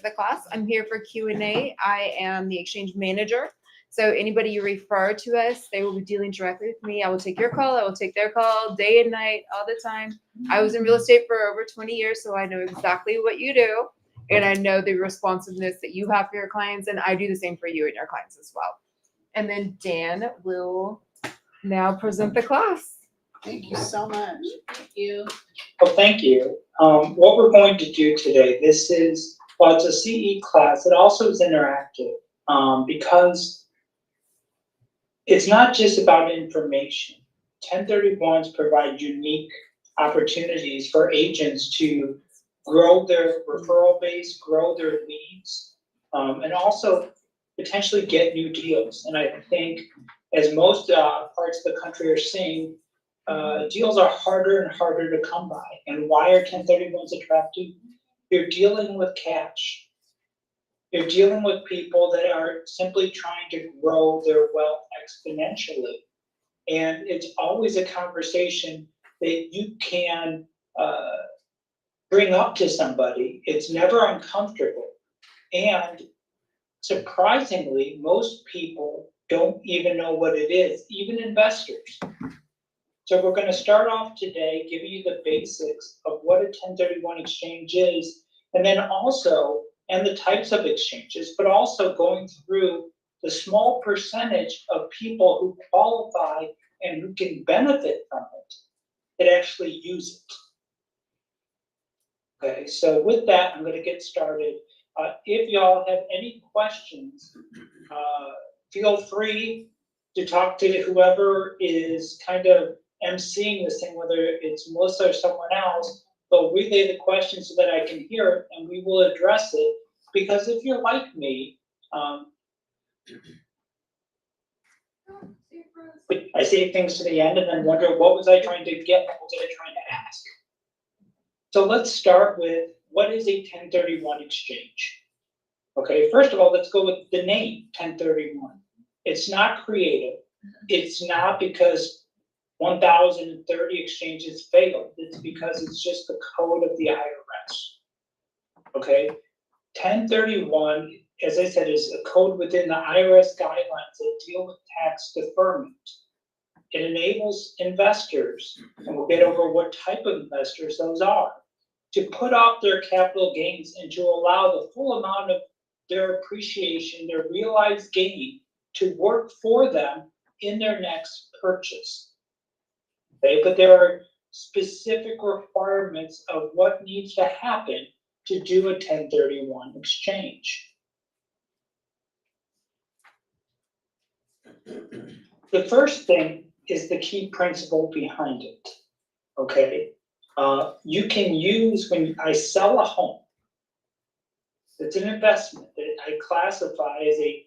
the class. I'm here for Q&A. I am the exchange manager. So anybody you refer to us, they will be dealing directly with me. I will take your call. I will take their call day and night, all the time. I was in real estate for over 20 years, so I know exactly what you do. And I know the responsiveness that you have for your clients, and I do the same for you and your clients as well. And then Dan will now present the class. Thank you so much. Thank you. Well, thank you. What we're going to do today, this is, well, it's a CE class. It also is interactive because it's not just about information. 1031s provide unique opportunities for agents to grow their referral base, grow their leads, and also potentially get new deals. And I think, as most parts of the country are seeing, deals are harder and harder to come by. And why are 1031s attractive? You're dealing with cash. You're dealing with people that are simply trying to grow their wealth exponentially. And it's always a conversation that you can bring up to somebody. It's never uncomfortable. And surprisingly, most people don't even know what it is, even investors. So we're going to start off today giving you the basics of what a 1031 exchange is, and then also, and the types of exchanges, but also going through the small percentage of people who qualify and who can benefit from it that actually use it. Okay, so with that, I'm going to get started. If y'all have any questions, feel free to talk to whoever is kind of emceeing this thing, whether it's Melissa or someone else. They'll relay the question so that I can hear it, and we will address it. Because if you're like me, I say things to the end and then wonder, what was I trying to get? What was I trying to ask? So let's start with, what is a 1031 exchange? Okay, first of all, let's go with the name 1031. It's not creative. It's not because 1,030 exchanges failed. It's because it's just the code of the IRS. Okay, 1031, as I said, is a code within the IRS guidelines that deal with tax deferment. It enables investors, and we'll get over what type of investors those are, to put off their capital gains and to allow the full amount of their appreciation, their realized gain, to work for them in their next purchase. Okay, but there are specific requirements of what needs to happen to do a 1031 exchange. The first thing is the key principle behind it. Okay, you can use, when I sell a home, it's an investment that I classify as a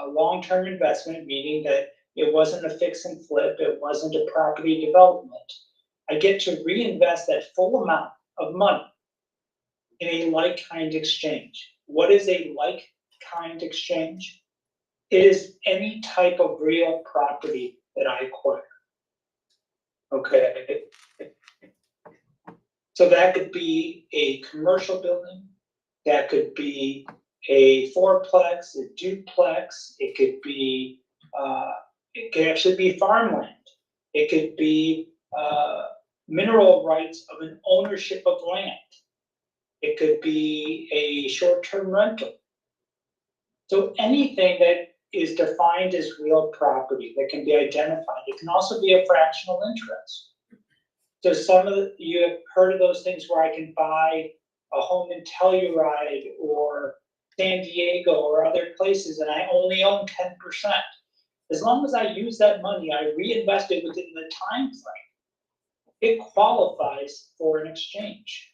long-term investment, meaning that it wasn't a fix and flip, it wasn't a property development. I get to reinvest that full amount of money in a like-kind exchange. What is a like-kind exchange? It is any type of real property that I acquire. Okay. So that could be a commercial building, that could be a fourplex, a duplex, it could be, it could actually be farmland. It could be mineral rights of an ownership of land. It could be a short-term rental. So anything that is defined as real property that can be identified. It can also be a fractional interest. So some of you have heard of those things where I can buy a home in Telluride or San Diego or other places, and I only own 10%. As long as I use that money, I reinvest it within the time frame, it qualifies for an exchange.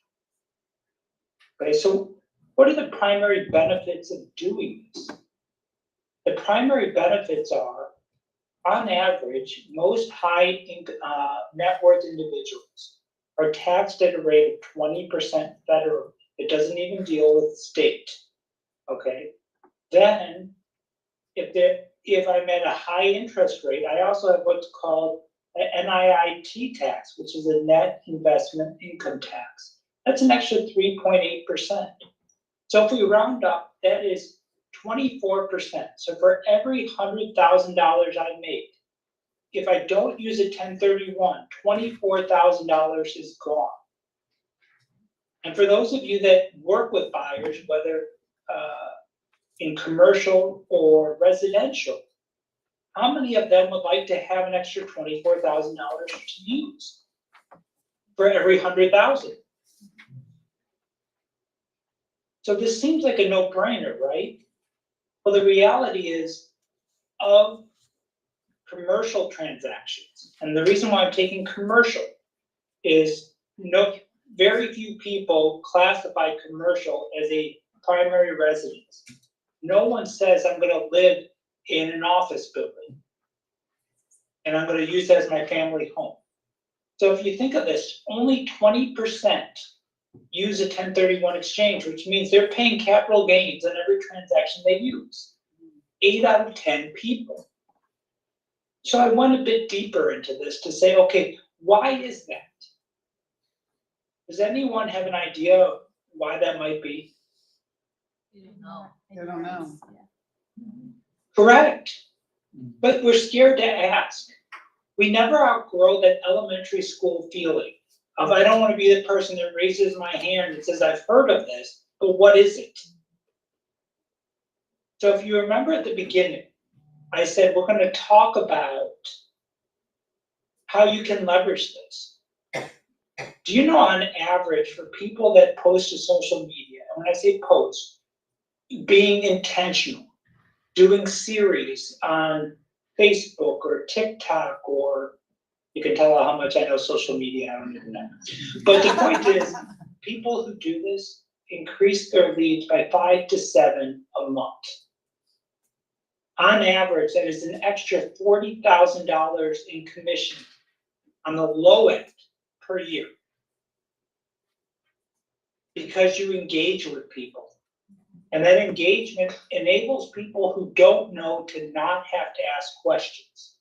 Okay, so what are the primary benefits of doing this? The primary benefits are, on average, most high net worth individuals are taxed at a rate of 20% federally. It doesn't even deal with state. Okay, then if I'm at a high interest rate, I also have what's called an NIIT tax, which is a net investment income tax. That's an extra 3.8%. So if we round up, that is 24%. So for every $100,000 I make, if I don't use a 1031, $24,000 is gone. And for those of you that work with buyers, whether in commercial or residential, how many of them would like to have an extra $24,000 to use for every 100,000? So this seems like a no-brainer, right? Well, the reality is of commercial transactions, and the reason why I'm taking commercial is very few people classify commercial as a primary residence. No one says I'm gonna live in an office building and I'm gonna use that as my family home. So if you think of this, only 20% use a 1031 exchange, which means they're paying capital gains on every transaction they use. 8 out of 10 people. So I went a bit deeper into this to say, okay, why is that? Does anyone have an idea of why that might be? I don't know. Correct. But we're scared to ask. We never outgrow that elementary school feeling of I don't want to be the person that raises my hand and says, I've heard of this, but what is it? So if you remember at the beginning, I said we're going to talk about how you can leverage this. Do you know on average for people that post to social media, and when I say post, being intentional, doing series on Facebook or TikTok, or you can tell how much I know social media, I don't even know. But the point is, people who do this increase their leads by 5 to 7 a month. On average, that is an extra $40,000 in commission on the low end per year. Because you engage with people. And that engagement enables people who don't know to not have to ask questions.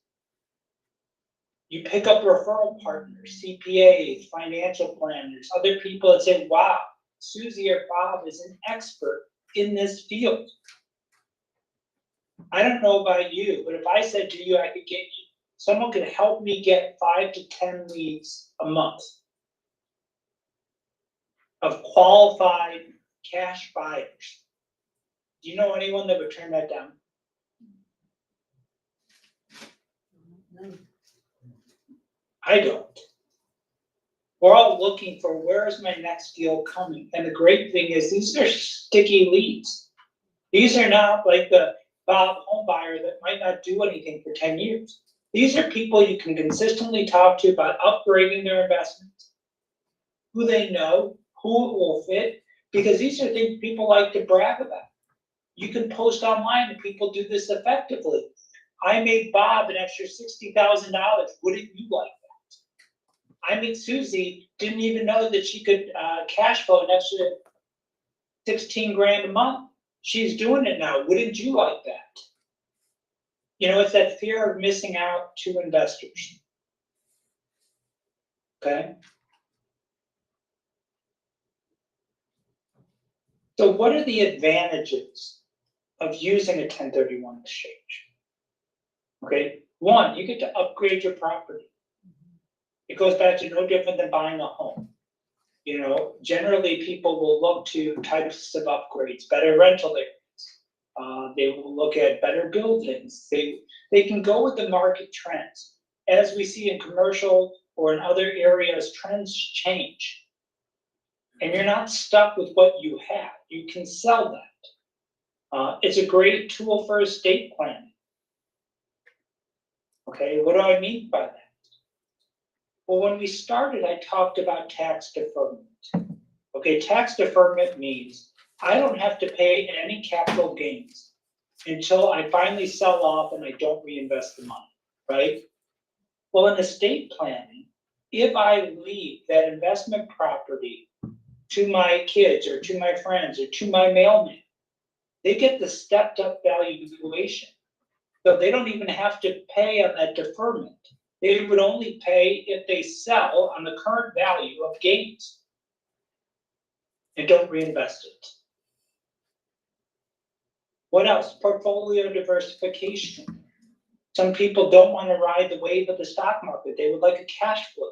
You pick up referral partners, CPAs, financial planners, other people that say, wow, Susie or Bob is an expert in this field. I don't know about you, but if I said to you, I could get you, someone could help me get 5 to 10 leads a month of qualified cash buyers. Do you know anyone that would turn that down? I don't. We're all looking for where is my next deal coming? And the great thing is these are sticky leads. These are not like the Bob home buyer that might not do anything for 10 years. These are people you can consistently talk to about upgrading their investments, who they know, who it will fit, because these are things people like to brag about. You can post online and people do this effectively. I made Bob an extra $60,000. Wouldn't you like that? I made Susie, didn't even know that she could cash flow an extra 16 grand a month. She's doing it now. Wouldn't you like that? You know, it's that fear of missing out to investors. Okay? So what are the advantages of using a 1031 exchange? Okay, one, you get to upgrade your property. It goes back to no different than buying a home. You know, generally people will look to types of upgrades, better rental areas. They will look at better buildings. They can go with the market trends. As we see in commercial or in other areas, trends change. And you're not stuck with what you have. You can sell that. It's a great tool for estate planning. Okay, what do I mean by that? Well, when we started, I talked about tax deferment. Okay, tax deferment means I don't have to pay any capital gains until I finally sell off and I don't reinvest the money, right? Well, in estate planning, if I leave that investment property to my kids or to my friends or to my mailman, they get the stepped up valuation. So they don't even have to pay on that deferment. They would only pay if they sell on the current value of gains and don't reinvest it. What else? Portfolio diversification. Some people don't want to ride the wave of the stock market. They would like a cash flow.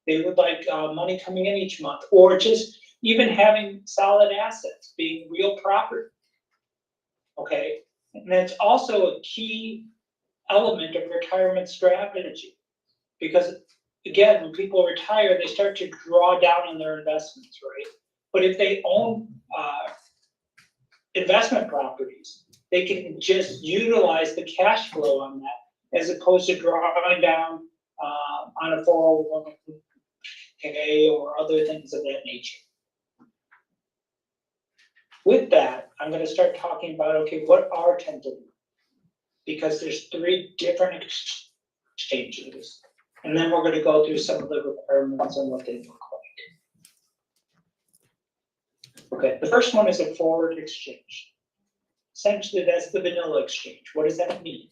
They would like money coming in each month, or just even having solid assets, being real property. Okay, and that's also a key element of retirement strategy, because again, when people retire, they start to draw down on their investments, right? But if they own investment properties, they can just utilize the cash flow on that, as opposed to drawing down on a 401k or other things of that nature. With that, I'm gonna start talking about, okay, what are 1031? Because there's 3 different exchanges, and then we're gonna go through some of the requirements and what they look like. Okay, the first one is a forward exchange. Essentially, that's the vanilla exchange. What does that mean?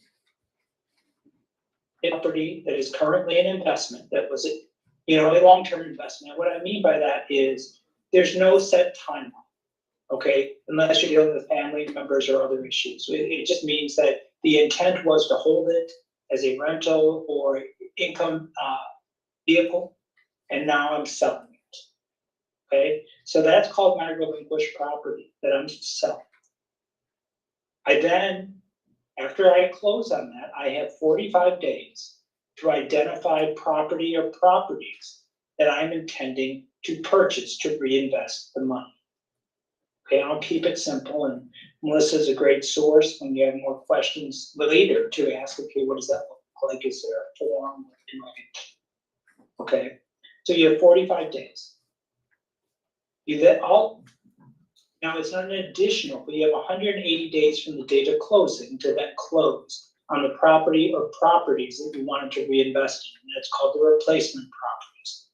A property that is currently an investment that was a long-term investment. What I mean by that is there's no set timeline, okay, unless you're dealing with family members or other issues. It just means that the intent was to hold it as a rental or income vehicle, and now I'm selling it. Okay, so that's called my relinquished property that I'm selling. I then, after I close on that, I have 45 days to identify property or properties that I'm intending to purchase to reinvest the money. Okay, I'll keep it simple, and Melissa's a great source when you have more questions later to ask, okay, what does that look like? Is there a form? Okay, so you have 45 days. Now it's not an additional, but you have 180 days from the date of closing to then close on the property or properties that you wanted to reinvest in. That's called the replacement properties.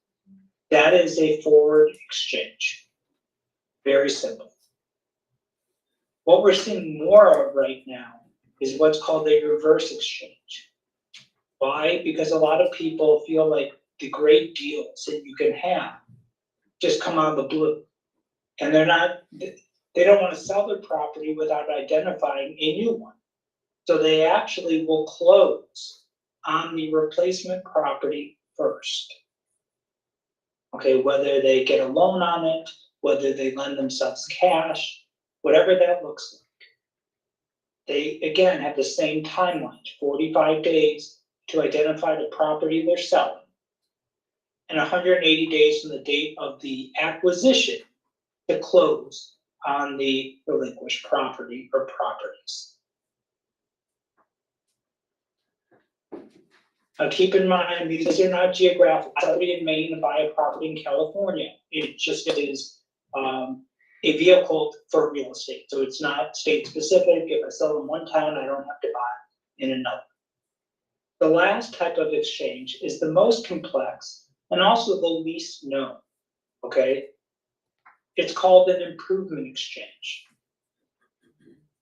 That is a forward exchange. Very simple. What we're seeing more of right now is what's called a reverse exchange. Why? Because a lot of people feel like the great deals that you can have just come out of the blue. And they don't want to sell their property without identifying a new one. So they actually will close on the replacement property first. Okay, whether they get a loan on it, whether they lend themselves cash, whatever that looks like. They, again, have the same timeline, 45 days to identify the property they're selling, and 180 days from the date of the acquisition to close on the relinquished property or properties. Now keep in mind, these are not geographic. Somebody in Maine to buy a property in California. It just is a vehicle for real estate. So it's not state specific. If I sell in one town, I don't have to buy in another. The last type of exchange is the most complex and also the least known, okay? It's called an improvement exchange.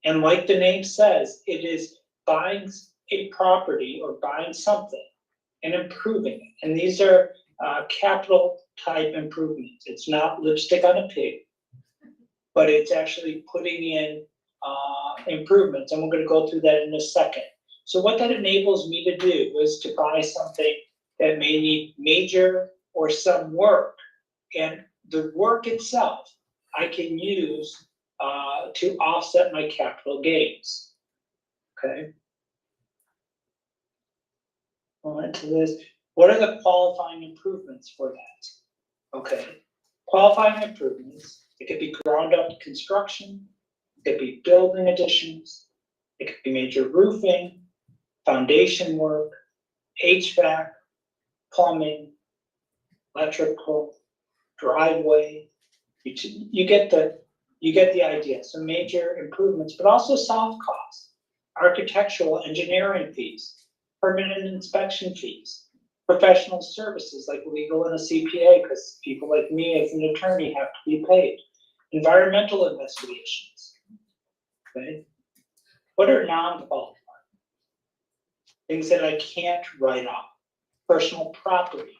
And like the name says, it is buying a property or buying something and improving it. And these are capital type improvements. It's not lipstick on a pig, but it's actually putting in improvements. And we're going to go through that in a second. So what that enables me to do is to buy something that may need major or some work. And the work itself, I can use to offset my capital gains. Okay. Go into this. What are the qualifying improvements for that? Okay. Qualifying improvements, it could be ground up construction, it could be building additions, it could be major roofing, foundation work, HVAC, plumbing, electrical, driveway. You get the idea. So major improvements, but also soft costs, architectural engineering fees, permanent inspection fees, professional services like legal and a CPA, because people like me as an attorney have to be paid, environmental investigations. Okay. What are non-qualified? Things that I can't write off. Personal property,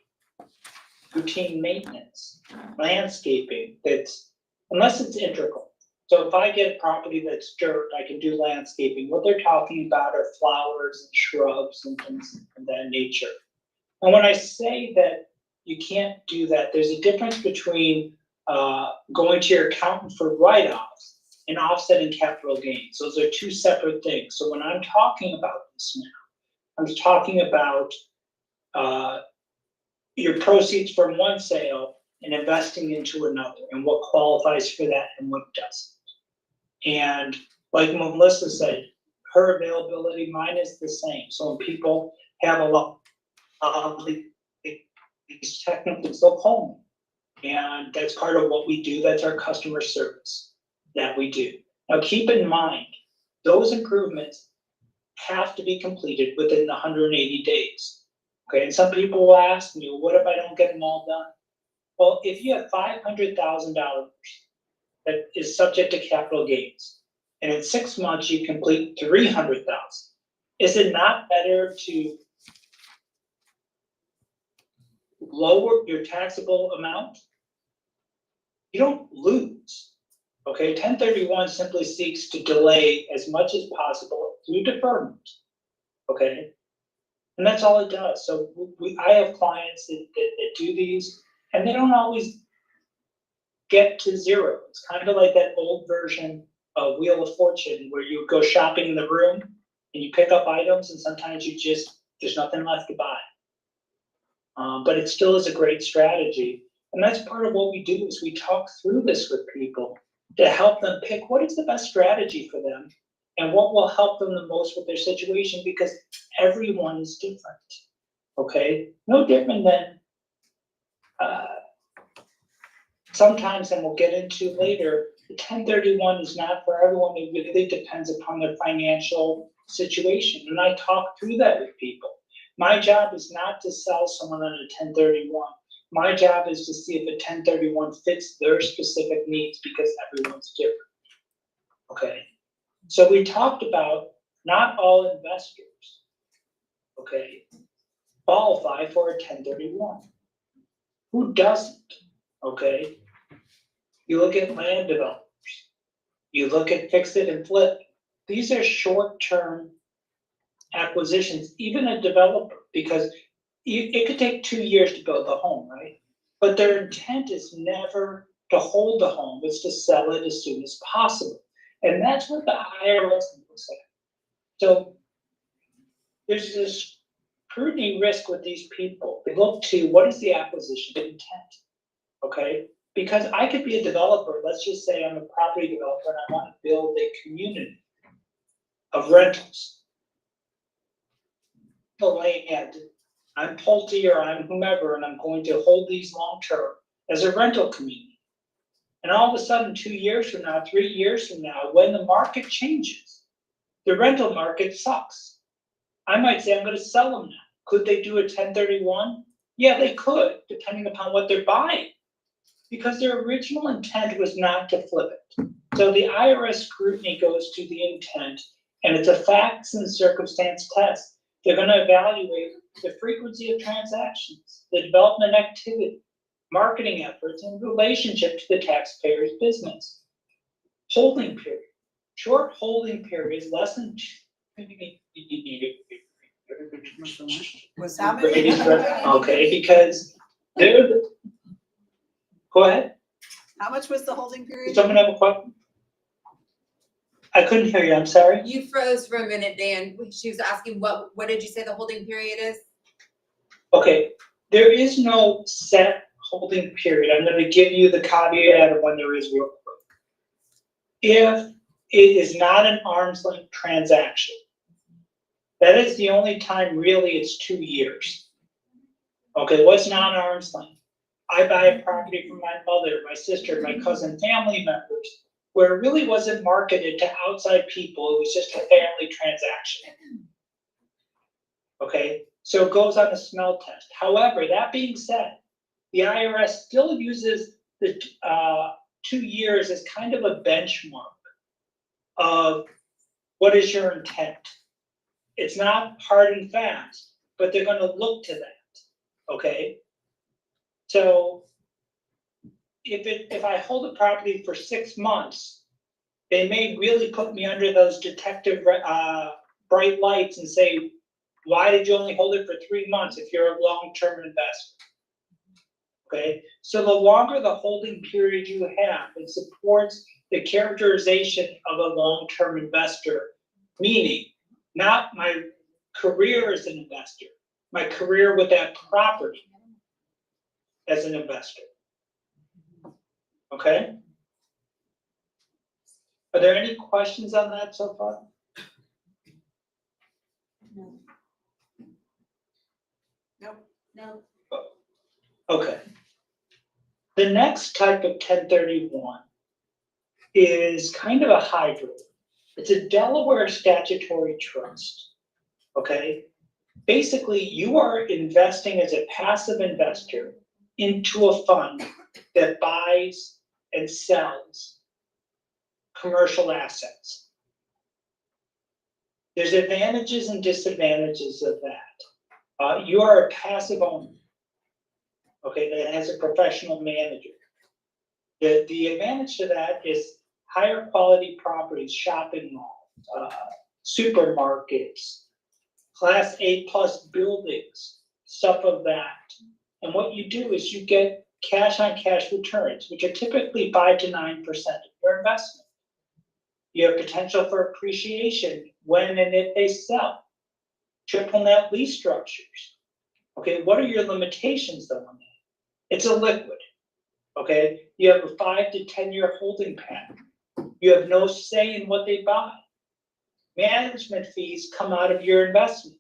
routine maintenance, landscaping, that's, unless it's integral. So if I get a property that's dirt, I can do landscaping. What they're talking about are flowers and shrubs and things of that nature. And when I say that you can't do that, there's a difference between going to your accountant for write-offs and offsetting capital gains. Those are two separate things. So when I'm talking about this now, I'm talking about your proceeds from one sale and investing into another, and what qualifies for that and what doesn't. And like Melissa said, her availability, mine is the same. So when people have a lot of these technicals, they'll call me. And that's part of what we do. That's our customer service that we do. Now, keep in mind, those improvements have to be completed within the 180 days. Okay, and some people will ask me, well, what if I don't get them all done? Well, if you have $500,000 that is subject to capital gains, and in 6 months you complete 300,000, is it not better to lower your taxable amount? You don't lose. Okay, 1031 simply seeks to delay as much as possible through deferment. Okay, and that's all it does. So I have clients that do these, and they don't always get to zero. It's kind of like that old version of Wheel of Fortune where you go shopping in the room and you pick up items, and sometimes there's nothing left to buy. But it still is a great strategy. And that's part of what we do is we talk through this with people to help them pick what is the best strategy for them and what will help them the most with their situation, because everyone is different. Okay? No different than sometimes, and we'll get into later, the 1031 is not for everyone. It really depends upon their financial situation. And I talk through that with people. My job is not to sell someone on a 1031. My job is to see if a 1031 fits their specific needs, because everyone's different. Okay. So we talked about not all investors, okay, qualify for a 1031. Who doesn't? Okay. You look at land developers. You look at fix it and flip. These are short-term acquisitions, even a developer, because it could take 2 years to build a home, right? But their intent is never to hold the home, it's to sell it as soon as possible. And that's what the IRS looks at. So there's this scrutiny risk with these people. They look to what is the acquisition intent, okay? Because I could be a developer, let's just say I'm a property developer and I want to build a community of rentals. The land, I'm Pulte or I'm whomever, and I'm going to hold these long-term as a rental community. And all of a sudden, 2 years from now, 3 years from now, when the market changes, the rental market sucks. I might say, I'm gonna sell them now. Could they do a 1031? Yeah, they could, depending upon what they're buying, because their original intent was not to flip it. So the IRS scrutiny goes to the intent, and it's a facts and circumstance test. They're gonna evaluate the frequency of transactions, the development activity, marketing efforts, and relationship to the taxpayer's business. Holding period. Short holding periods, less than Was how many? okay, because they're go ahead. How much was the holding period? Does someone have a question? I couldn't hear you, I'm sorry. You froze for a minute, Dan. She was asking what did you say the holding period is? Okay, there is no set holding period. I'm gonna give you the caveat of when there is real quick. If it is not an arm's length transaction, that is the only time really it's 2 years. Okay, what's not arm's length? I buy a property from my mother, my sister, my cousin, family members, where it really wasn't marketed to outside people, it was just a family transaction. Okay, so it goes on a smell test. However, that being said, the IRS still uses the 2 years as kind of a benchmark of what is your intent. It's not hard and fast, but they're gonna look to that, okay? So if I hold a property for 6 months They may really put me under those detective, bright lights and say, why did you only hold it for 3 months if you're a long-term investor? Okay, so the longer the holding period you have, it supports the characterization of a long-term investor, meaning not my career as an investor, my career with that property as an investor. Okay? Are there any questions on that so far? No. Okay. The next type of 1031 is kind of a hybrid. It's a Delaware statutory trust. Okay? Basically, you are investing as a passive investor into a fund that buys and sells commercial assets. There's advantages and disadvantages of that. You are a passive owner, okay, that has a professional manager. The advantage to that is higher quality properties, shopping malls, supermarkets, Class A plus buildings, stuff of that. And what you do is you get cash on cash returns, which are typically 5 to 9% of your investment. You have potential for appreciation when and if they sell. Triple net lease structures. Okay, what are your limitations though on that? It's a liquid. Okay, you have a 5 to 10 year holding pattern. You have no say in what they buy. Management fees come out of your investment,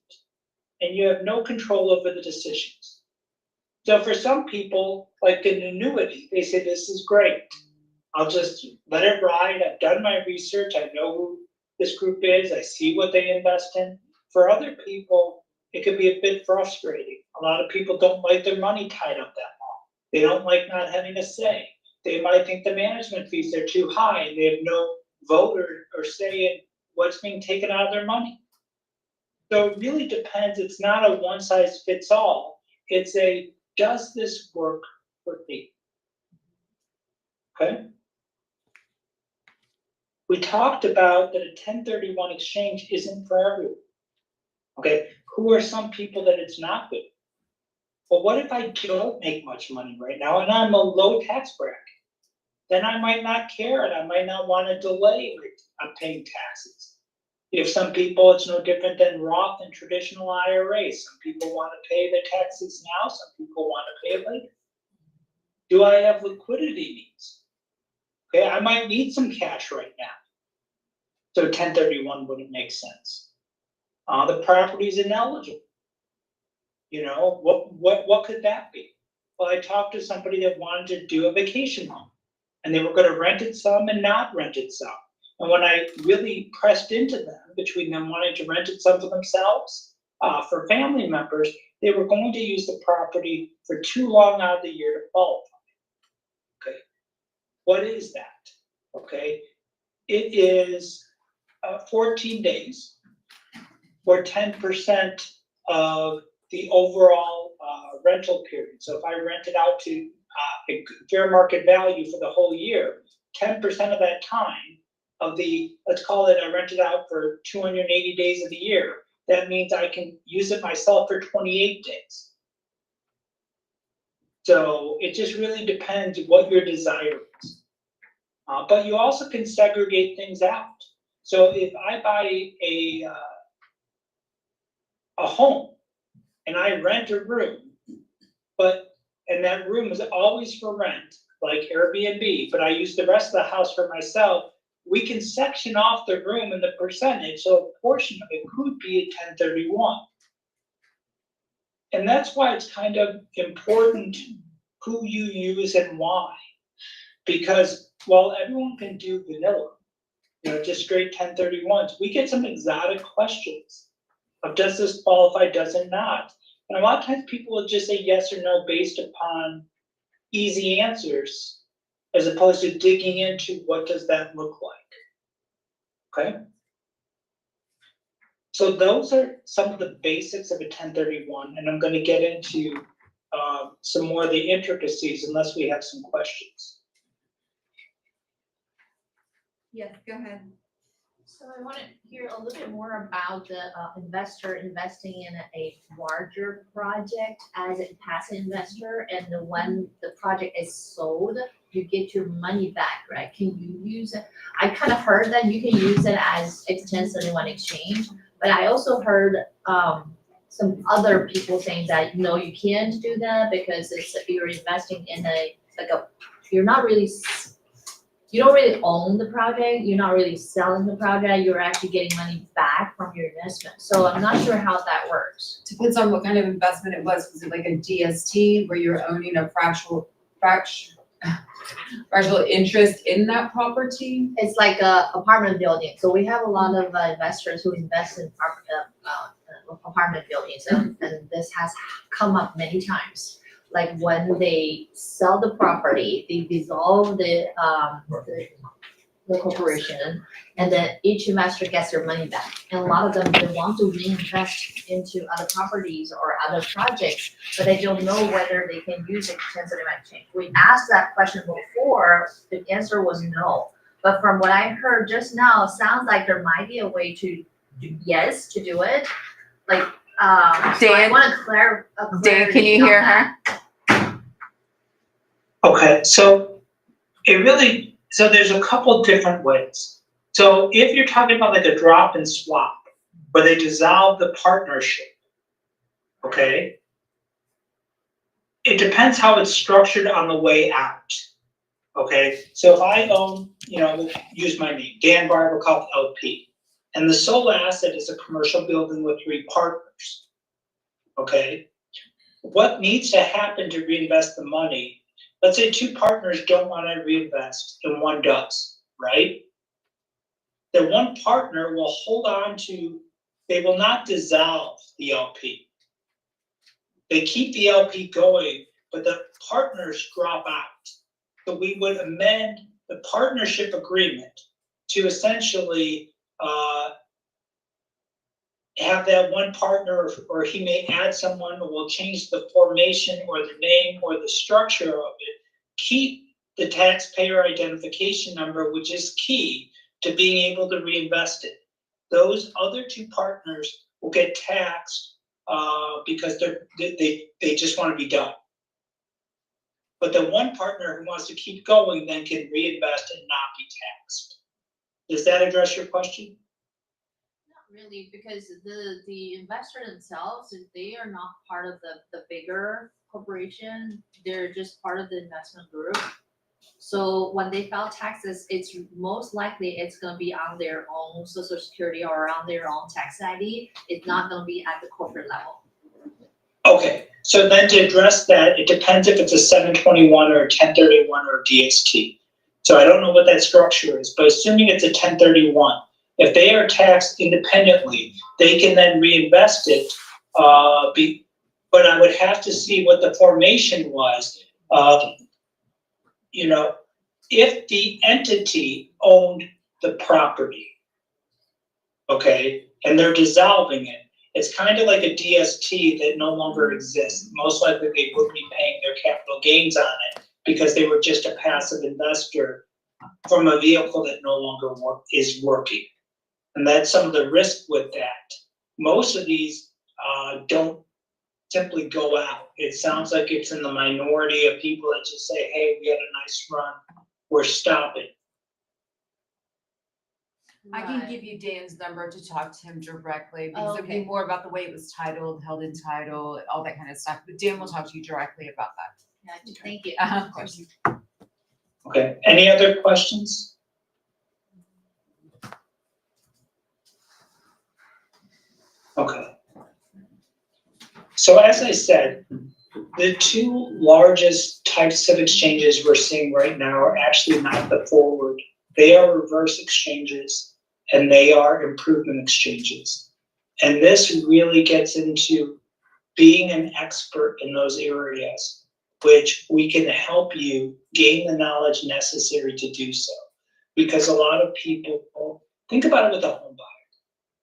and you have no control over the decisions. So for some people, like an annuity, they say, this is great. I'll just let it ride. I've done my research. I know who this group is. I see what they invest in. For other people, it could be a bit frustrating. A lot of people don't like their money tied up that long. They don't like not having a say. They might think the management fees are too high and they have no vote or say in what's being taken out of their money. So it really depends. It's not a one size fits all. It's a, does this work for me? Okay. We talked about that a 1031 exchange isn't for everyone. Okay, who are some people that it's not good? Well, what if I don't make much money right now and I'm a low tax bracket? Then I might not care and I might not want to delay on paying taxes. If some people, it's no different than Roth and traditional IRAs. Some people want to pay their taxes now, some people want to pay it later. Do I have liquidity needs? Okay, I might need some cash right now. So 1031 wouldn't make sense. The property is ineligible. You know, what could that be? Well, I talked to somebody that wanted to do a vacation home, and they were going to rent it some and not rent it some. And when I really pressed into them, between them wanting to rent it some for themselves, for family members, they were going to use the property for too long out of the year to qualify. Okay, what is that? Okay, it is 14 days or 10% of the overall rental period. So if I rent it out to a fair market value for the whole year, 10% of that time of the, let's call it, I rent it out for 280 days of the year. That means I can use it myself for 28 days. So it just really depends what your desire is. But you also can segregate things out. So if I buy a home and I rent a room, and that room is always for rent, like Airbnb, but I use the rest of the house for myself, we can section off the room and the percentage, so a portion of it could be a 1031. And that's why it's kind of important who you use and why. Because while everyone can do vanilla, you know, just straight 1031s, we get some exotic questions of does this qualify, does it not? And a lot of times people will just say yes or no based upon easy answers, as opposed to digging into what does that look like. Okay? So those are some of the basics of a 1031, and I'm going to get into some more of the intricacies unless we have some questions. Yes, go ahead. So I want to hear a little bit more about the investor investing in a larger project as a passive investor, and then when the project is sold, you get your money back, right? Can you use it? I kind of heard that you can use it as exchange one exchange, but I also heard some other people saying that no, you can't do that because you're investing in you're not really. You don't really own the project, you're not really selling the project, you're actually getting money back from your investment. So I'm not sure how that works. Depends on what kind of investment it was. Was it like a DST where you're owning a fractional interest in that property? It's like a apartment building, so we have a lot of investors who invest in apartment buildings, and this has come up many times. Like when they sell the property, they dissolve the corporation, and then each investor gets their money back. And a lot of them, they want to reinvest into other properties or other projects, but they don't know whether they can use extensive exchange. We asked that question before, the answer was no. But from what I heard just now, it sounds like there might be a way to do it. Like, so I Dan? want to clarify. Dan, can you hear her? Okay, so there's a couple different ways. So if you're talking about like a drop and swap, where they dissolve the partnership, okay? It depends how it's structured on the way out, okay? So if I own, use my name, Dan Barbakoff LP, and the sole asset is a commercial building with 3 partners, okay? What needs to happen to reinvest the money? Let's say 2 partners don't want to reinvest and 1 does, right? The 1 partner will hold on to, they will not dissolve the LP. They keep the LP going, but the partners drop out. So we would amend the partnership agreement to essentially have that 1 partner, or he may add someone, or we'll change the formation or the name or the structure of it, keep the taxpayer identification number, which is key to being able to reinvest it. Those other 2 partners will get taxed because they just want to be done. But the 1 partner who wants to keep going then can reinvest and not be taxed. Does that address your question? Really, because the investor themselves, if they are not part of the bigger corporation, they're just part of the investment group. So when they file taxes, it's most likely it's gonna be on their own social security or on their own tax ID. It's not gonna be at the corporate level. Okay, so then to address that, it depends if it's a 721 or a 1031 or a DST. So I don't know what that structure is, but assuming it's a 1031, if they are taxed independently, they can then reinvest it. But I would have to see what the formation was. If the entity owned the property, okay, and they're dissolving it, it's kind of like a DST that no longer exists. Most likely they wouldn't be paying their capital gains on it because they were just a passive investor from a vehicle that no longer is working. And that's some of the risk with that. Most of these don't simply go out. It sounds like it's in the minority of people that just say, hey, we had a nice run, we're stopping. I can give you Dan's number to talk to him directly, because it'd be Okay. more about the way it was titled, held in title, all that kind of stuff. But Dan will talk to you directly about that. Yeah, thank you. Of course. Okay, any other questions? Okay. So as I said, the 2 largest types of exchanges we're seeing right now are actually not the forward. They are reverse exchanges and they are improvement exchanges. And this really gets into being an expert in those areas, which we can help you gain the knowledge necessary to do so. Because a lot of people, think about it with a home buyer.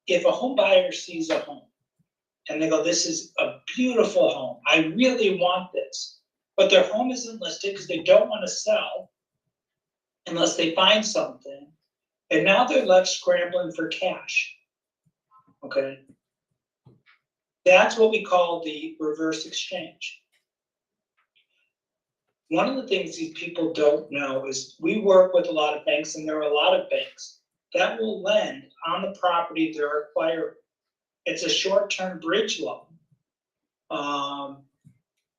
If a home buyer sees a home and they go, this is a beautiful home, I really want this, but their home isn't listed because they don't want to sell unless they find something, And now they're left scrambling for cash. Okay? That's what we call the reverse exchange. One of the things these people don't know is we work with a lot of banks, and there are a lot of banks that will lend on the property they're acquiring. It's a short-term bridge loan.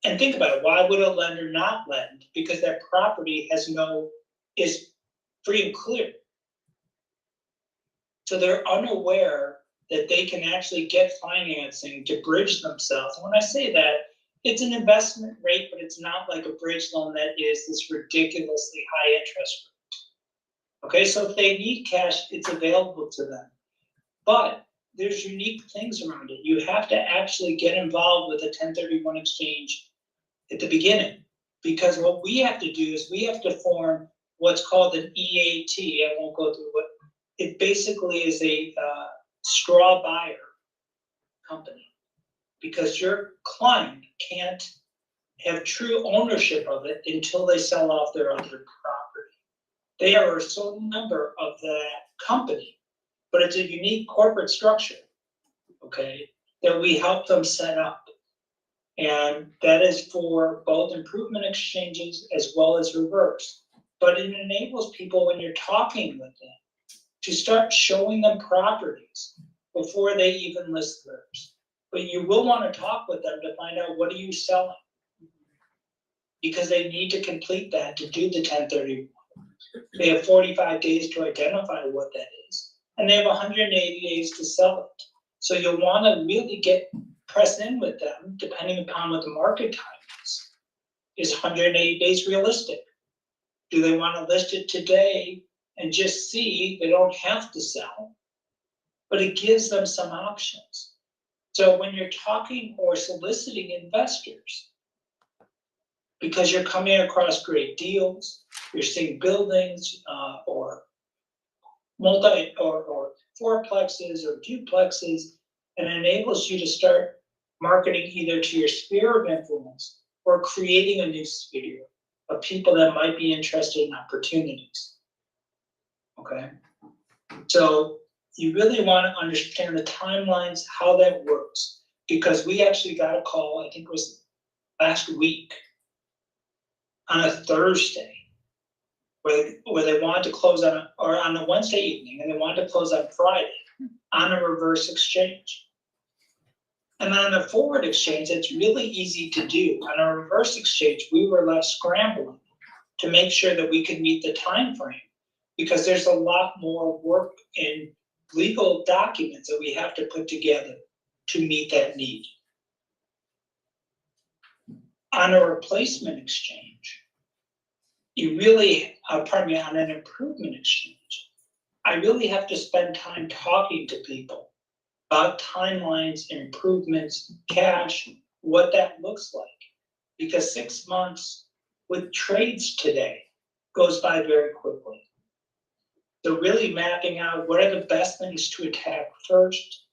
And think about it, why would a lender not lend? Because that property is free and clear. So they're unaware that they can actually get financing to bridge themselves. And when I say that, it's an investment rate, but it's not like a bridge loan that is this ridiculously high interest rate. Okay, so if they need cash, it's available to them. But there's unique things around it. You have to actually get involved with a 1031 exchange at the beginning. Because what we have to do is we have to form what's called an EAT. I won't go through what, it basically is a straw buyer company. Because your client can't have true ownership of it until they sell off their other property. They are a sole member of that company, but it's a unique corporate structure, okay, that we help them set up. And that is for both improvement exchanges as well as reverse. But it enables people, when you're talking with them, to start showing them properties before they even list theirs. But you will want to talk with them to find out, what are you selling? Because they need to complete that to do the 1031. They have 45 days to identify what that is, and they have 180 days to sell it. So you'll want to really press in with them, depending upon what the market time is. Is 180 days realistic? Do they want to list it today and just see they don't have to sell? But it gives them some options. So when you're talking or soliciting investors, because you're coming across great deals, you're seeing buildings or or fourplexes or duplexes, and it enables you to start marketing either to your sphere of influence or creating a new sphere of people that might be interested in opportunities. Okay, so you really want to understand the timelines, how that works, because we actually got a call, I think it was last week, on a Thursday, where they wanted to close on a Wednesday evening, and they wanted to close on Friday on a reverse exchange. And on a forward exchange, it's really easy to do. On a reverse exchange, we were left scrambling to make sure that we could meet the time frame, because there's a lot more work in legal documents that we have to put together to meet that need. On a replacement exchange, you really, on an improvement exchange, I really have to spend time talking to people about timelines, improvements, cash, what that looks like. Because 6 months with trades today goes by very quickly. So really mapping out what are the best things to attack first,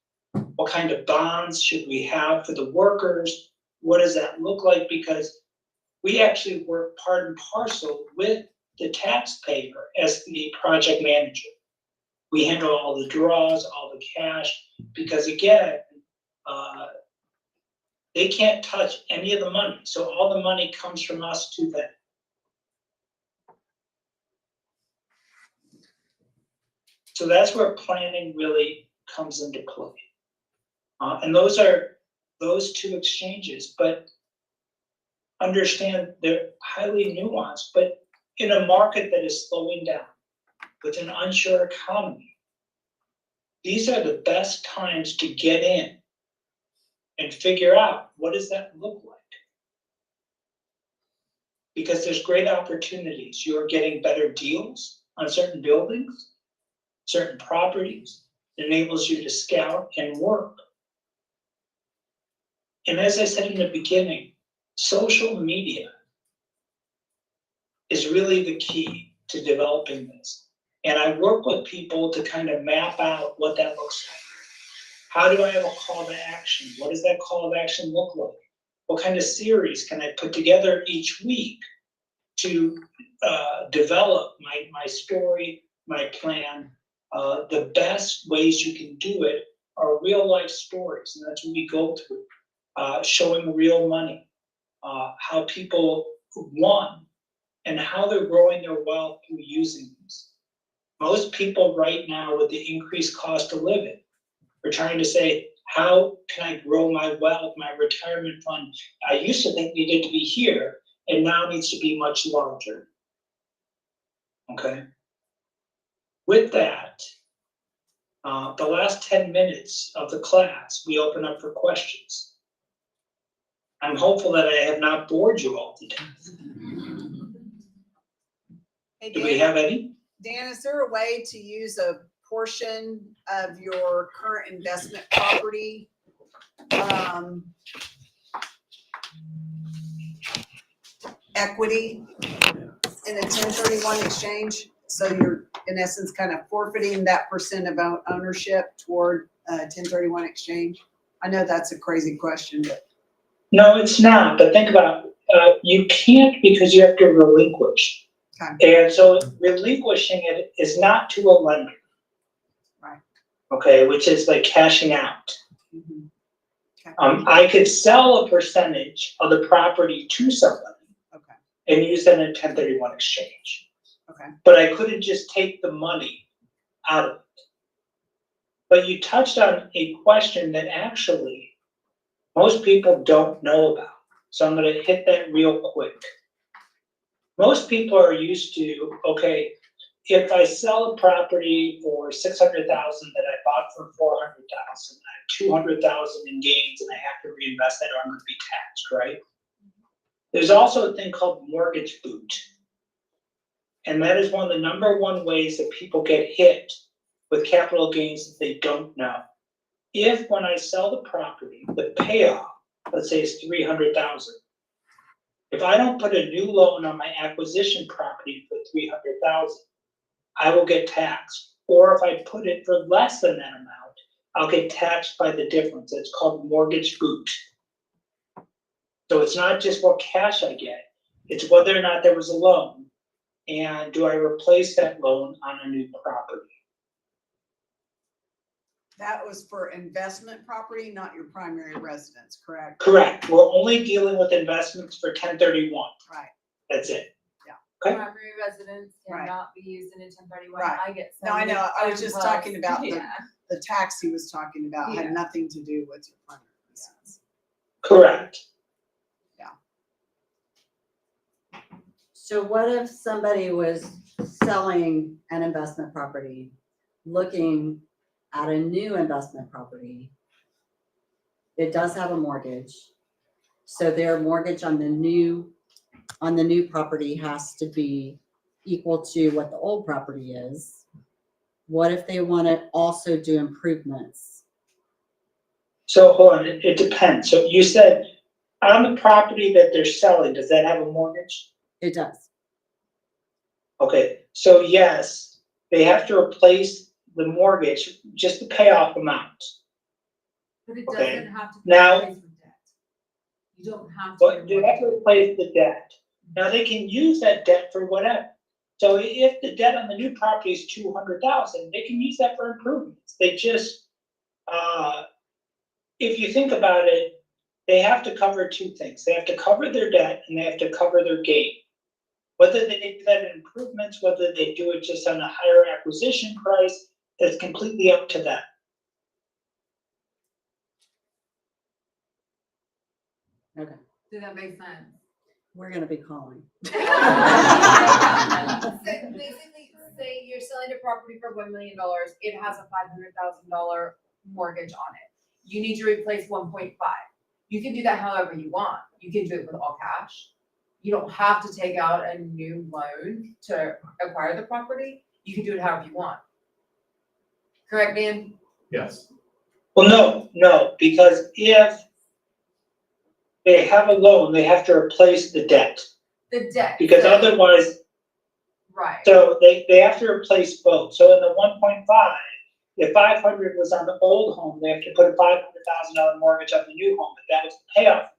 what kind of bonds should we have for the workers, what does that look like? Because we actually work part and parcel with the taxpayer as the project manager. We handle all the draws, all the cash, because again, they can't touch any of the money. So all the money comes from us to them. So that's where planning really comes into play. And those are those two exchanges, but understand they're highly nuanced, but in a market that is slowing down with an unsure economy, these are the best times to get in and figure out, what does that look like? Because there's great opportunities. You're getting better deals on certain buildings, certain properties. It enables you to scout and work. And as I said in the beginning, social media is really the key to developing this. And I work with people to kind of map out what that looks like. How do I have a call to action? What does that call to action look like? What kind of series can I put together each week to develop my story, my plan, the best ways you can do it are real life stories, and that's what we go through. Showing real money, how people won, and how they're growing their wealth through using these. Most people right now with the increased cost of living are trying to say, how can I grow my wealth, my retirement fund? I used to think needed to be here, and now needs to be much larger. Okay? With that, the last 10 minutes of the class, we open up for questions. I'm hopeful that I have not bored you all to death. Hey, Do we Dan, have any? Dan, is there a way to use a portion of your current investment property? Equity in a 1031 exchange? So you're in essence kind of forfeiting that percent of ownership toward a 1031 exchange? I know that's a crazy question, but. No, it's not, but think about, you can't because you have to relinquish. Okay. And so relinquishing it is not to a lender. Right. Okay, which is like cashing out. Mhm. Okay. I could sell a percentage of the property to somebody. Okay. And use that in a 1031 exchange. Okay. But I couldn't just take the money out of it. But you touched on a question that actually most people don't know about. So I'm gonna hit that real quick. Most people are used to, okay, if I sell a property for $600,000 that I bought for $400,000, I have $200,000 in gains and I have to reinvest that or I'm gonna be taxed, right? There's also a thing called mortgage boot. And that is one of the #1 ways that people get hit with capital gains that they don't know. If when I sell the property, the payoff, let's say is $300,000. If I don't put a new loan on my acquisition property for $300,000, I will get taxed. Or if I put it for less than that amount, I'll get taxed by the difference. It's called mortgage boot. So it's not just what cash I get, it's whether or not there was a loan, and do I replace that loan on a new property? That was for investment property, not your primary residence, correct? Correct, we're only dealing with investments for 1031, Right. that's it. Okay. Primary residence Right. cannot be used in a 1031. Right. I get. No, I know. I was just 70% talking about Yeah. the tax he was talking about Yeah. had nothing to do with your primary residence. Correct. So what if somebody was selling an investment property, looking at a new investment property? It does have a mortgage, so their mortgage on the new property has to be equal to what the old property is. What if they want to also do improvements? So hold on, it depends. So you said on the property that they're selling, does that have a mortgage? It does. Okay, so yes, they have to replace the mortgage, just the payoff amount. But it Okay. doesn't have to be Now- replaced with debt. You don't have to. But they have to replace the debt. Now, they can use that debt for whatever. So if the debt on the new property is $200,000, they can use that for improvements. They just, if you think about it, they have to cover two things. They have to cover their debt and they have to cover their gain. Whether they do that in improvements, whether they do it just on a higher acquisition price, it's completely up to them. Okay, Does that make sense? we're gonna be calling. So basically, say you're selling a property for $1 million, it has a $500,000 mortgage on it. You need to replace 1.5. You can do that however you want. You can do it with all cash. You don't have to take out a new loan to acquire the property. You can do it however you want. Correct, Dan? Yes. Well, no, because if they have a loan, they have to replace the debt. The debt. Because so- otherwise, Right. so they have to replace both. So in the 1.5, if 500 was on the old home, they have to put a $500,000 mortgage on the new home, but that was the payoff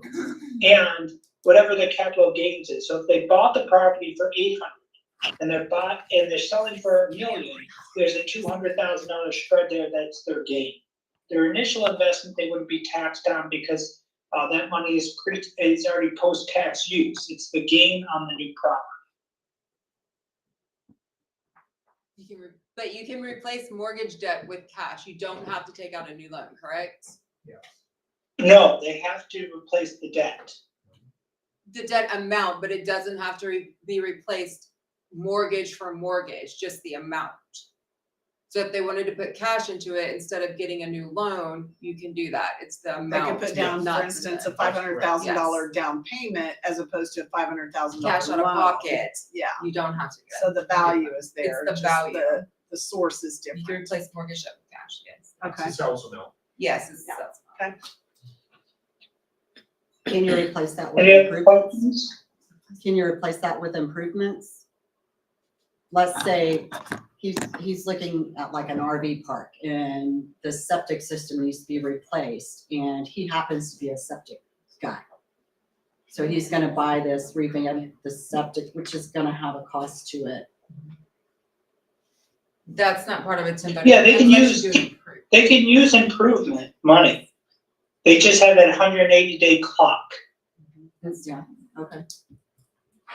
amount. And whatever the capital gains is. So if they bought the property for 800, and they're selling for $1 million, there's a $200,000 spread there, that's their gain. Their initial investment, they wouldn't be taxed on because that money is already post-tax use. It's the gain on the new property. But you can replace mortgage debt with cash. You don't have to take out a new loan, correct? No, they have to replace the debt. The debt amount, but it doesn't have to be replaced mortgage for mortgage, just the amount. So if they wanted to put cash into it instead of getting a new loan, you can do that. It's the They amount. could put down, not for the instance, debt. a $500,000 down payment as opposed to a $500,000 Cash out of loan. pocket. Yeah, You don't have to do so the value is there. the just value. The source is that. You can different. replace mortgage debt with cash, yes. Okay. It's also no. Yes, it's, Yeah. that's Okay. Can you replace that with Any other improvements? questions? Can you replace that with improvements? Let's say he's looking at like an RV park and the septic system needs to be replaced and he happens to be a septic guy. So he's gonna buy this, revamp the septic, which is gonna have a cost to it. That's not part of a 1031. Yeah, they can unless you use- do an improve. They can use improvement money. They just have that 180-day clock. Yeah, okay.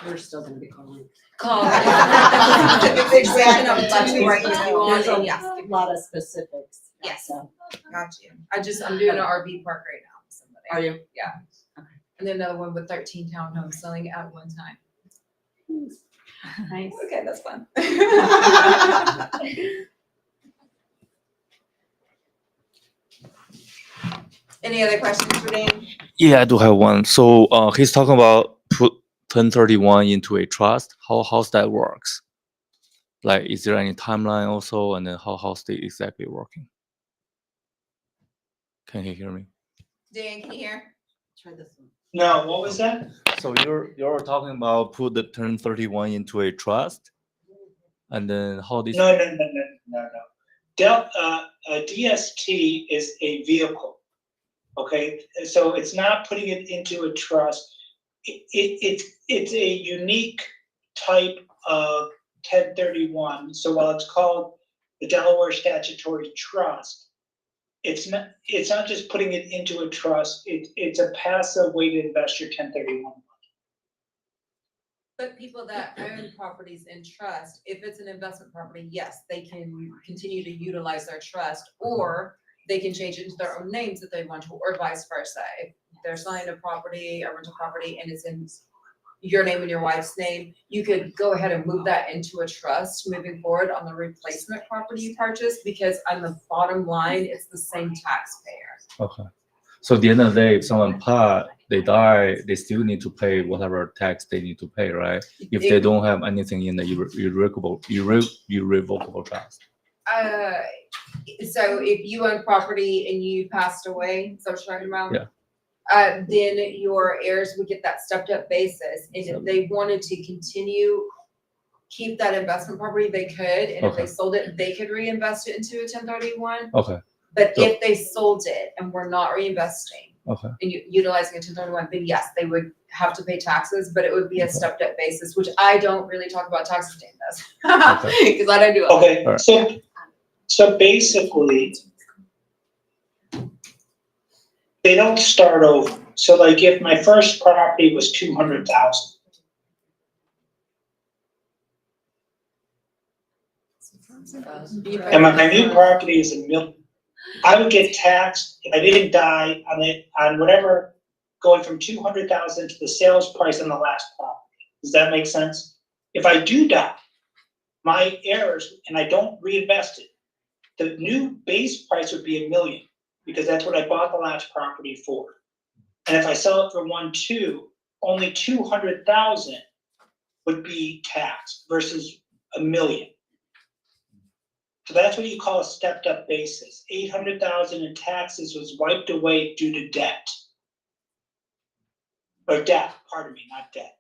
We're still gonna be calling. Call. Exactly. Section of budget right now. There's a Yes, lot of specifics. Yes. So, got you. I'm doing an RV park right now with somebody. are you? And then another one with 13 townhomes selling at one time. Nice. Okay, that's fun. Any other questions for Dan? Yeah, I do have one. So he's talking about put 1031 into a trust. How's that works? Like, is there any timeline also, and then how's it exactly working? Can you hear me? Dan, can you hear? Try this one. No, what was that? So you're talking about put the 1031 into a trust, and then how this? No. A DST is a vehicle, okay? So it's not putting it into a trust. It's a unique type of 1031. So while it's called the Delaware Statutory Trust, it's not just putting it into a trust. It's a passive way to invest your 1031. But people that own properties in trust, if it's an investment property, yes, they can continue to utilize their trust, or they can change it into their own names if they want to, or vice versa. If they're selling a property, a rental property, and it's in your name and your wife's name, you could go ahead and move that into a trust moving forward on the replacement property you purchased, because on the bottom line, it's the same taxpayer. Okay. So at the end of the day, if someone they die, they still need to pay whatever tax they need to pay, right? If they don't have anything in the irrevocable trust. So if you own property and you passed away, is that what you're talking about? Yeah. Then your heirs would get that stepped up basis, and if they wanted to continue, keep that investment property, they could, and if they Okay. sold it, they could reinvest it into a 1031. Okay. But So- if they sold it and were not reinvesting Okay. and utilizing a 1031, then yes, they would have to pay taxes, but it would be a Okay. stepped up basis, which I don't really talk about taxes, Dan does. Okay. Because I don't do it. Okay, Alright. so basically, they don't start over. So like if my first property was 200,000, and my new property is $1 million, I would get taxed if I didn't die on whatever, going from 200,000 to the sales price on the last property. Does that make sense? If I do die, my heirs, and I don't reinvest it, the new base price would be $1 million, because that's what I bought the last property for. And if I sell it for 1.2, only 200,000 would be taxed versus $1 million. So that's what you call a stepped up basis. 800,000 in taxes was wiped away due to debt. Or debt, pardon me, not debt.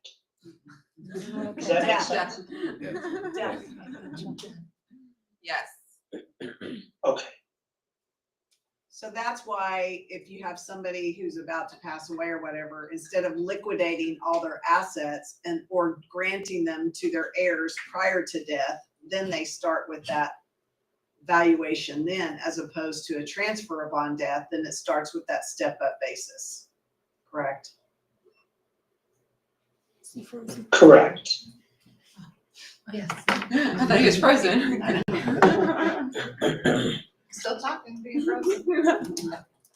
Does that make sense? Yes. Okay. So that's why if you have somebody who's about to pass away or whatever, instead of liquidating all their assets or granting them to their heirs prior to death, then they start with that valuation then, as opposed to a transfer upon death, then it starts with that step up basis. Correct? Correct. Yes. I thought he was frozen. Still talking, being frozen.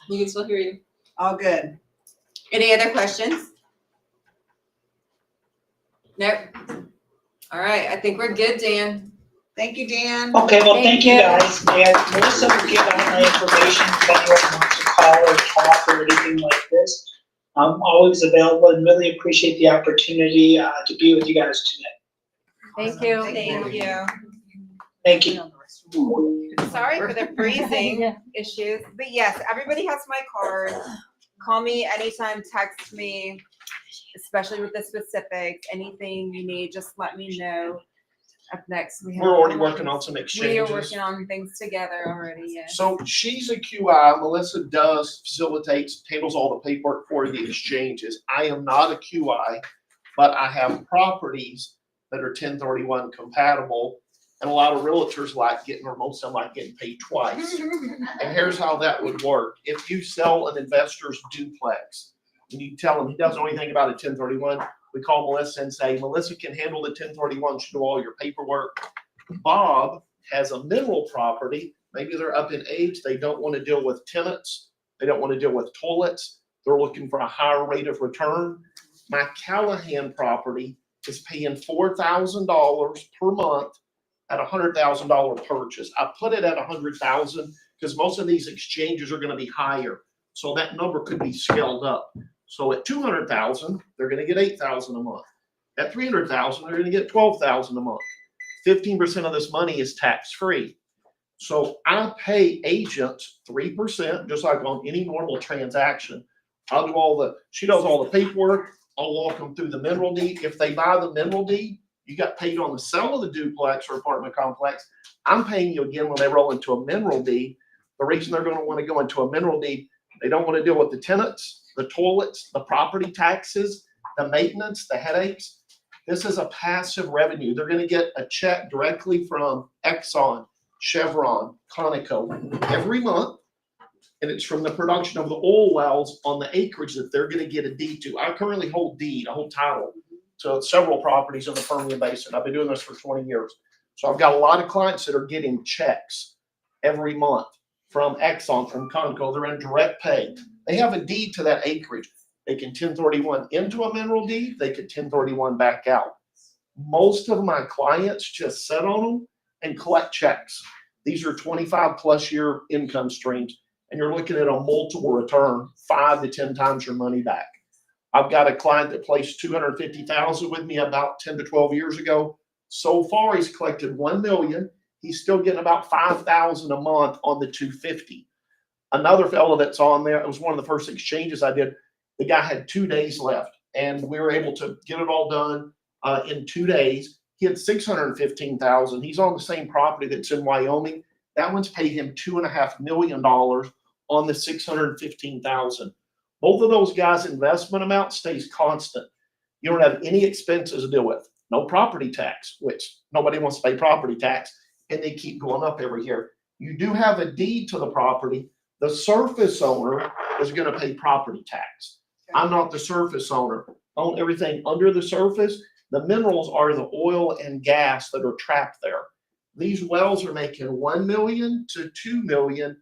You can still hear you. All good. Any other questions? Nope. All right, I think we're good, Dan. Thank you, Dan. Okay, well, Thank thank you you. guys, and Melissa will give out my information if anyone wants to call or talk or anything like this. I'm always available and really appreciate the opportunity to be with you guys today. Thank you. Thank you. Thank you. Sorry for the freezing issues, but yes, everybody has my card. Call me anytime, text me, especially with the specifics. Anything you need, just let me know. Up next, we have. We're already working on some We are exchanges. working on things together already, yes. So she's a QI. Melissa does facilitates, handles all the paperwork for the exchanges. I am not a QI, but I have properties that are 1031 compatible. And a lot of realtors like getting, or most of them like getting paid twice. And here's how that would work. If you sell an investor's duplex and you tell him he doesn't know anything about a 1031, we call Melissa and say, Melissa can handle the 1031, she'll do all your paperwork. Bob has a mineral property. Maybe they're up in age. They don't want to deal with tenants. They don't want to deal with toilets. They're looking for a higher rate of return. My Callahan property is paying $4,000 per month at $100,000 purchase. I put it at 100,000 because most of these exchanges are going to be higher. So that number could be scaled up. So at 200,000, they're going to get 8,000 a month. At 300,000, they're going to get 12,000 a month. 15% of this money is tax free. So I pay agents 3%, just like on any normal transaction. I'll do she does all the paperwork. I'll walk them through the mineral deed. If they buy the mineral deed, you got paid on the sale of the duplex or apartment complex. I'm paying you again when they roll into a mineral deed. The reason they're going to want to go into a mineral deed, they don't want to deal with the tenants, the toilets, the property taxes, the maintenance, the headaches. This is a passive revenue. They're going to get a check directly from Exxon, Chevron, Conoco every month. And it's from the production of the oil wells on the acreage that they're going to get a deed to. I currently hold title to several properties in the Permian Basin. I've been doing this for 20 years. So I've got a lot of clients that are getting checks every month from Exxon, from Conoco. They're in direct pay. They have a deed to that acreage. They can 1031 into a mineral deed. They could 1031 back out. Most of my clients just sit on them and collect checks. These are 25 plus year income streams, and you're looking at a multiple return, 5 to 10 times your money back. I've got a client that placed $250,000 with me about 10 to 12 years ago. So far, he's collected $1 million. He's still getting about $5,000 a month on the 250. Another fellow that's on there, it was one of the first exchanges I did. The guy had 2 days left, and we were able to get it all done in 2 days. He had $615,000. He's on the same property that's in Wyoming. That one's paid him $2.5 million on the $615,000. Both of those guys' investment amount stays constant. You don't have any expenses to deal with. No property tax, which nobody wants to pay property tax, and they keep going up every year. You do have a deed to the property. The surface owner is going to pay property tax. I'm not the surface owner. I own everything under the surface. The minerals are the oil and gas that are trapped there. These wells are making $1 million to $2 million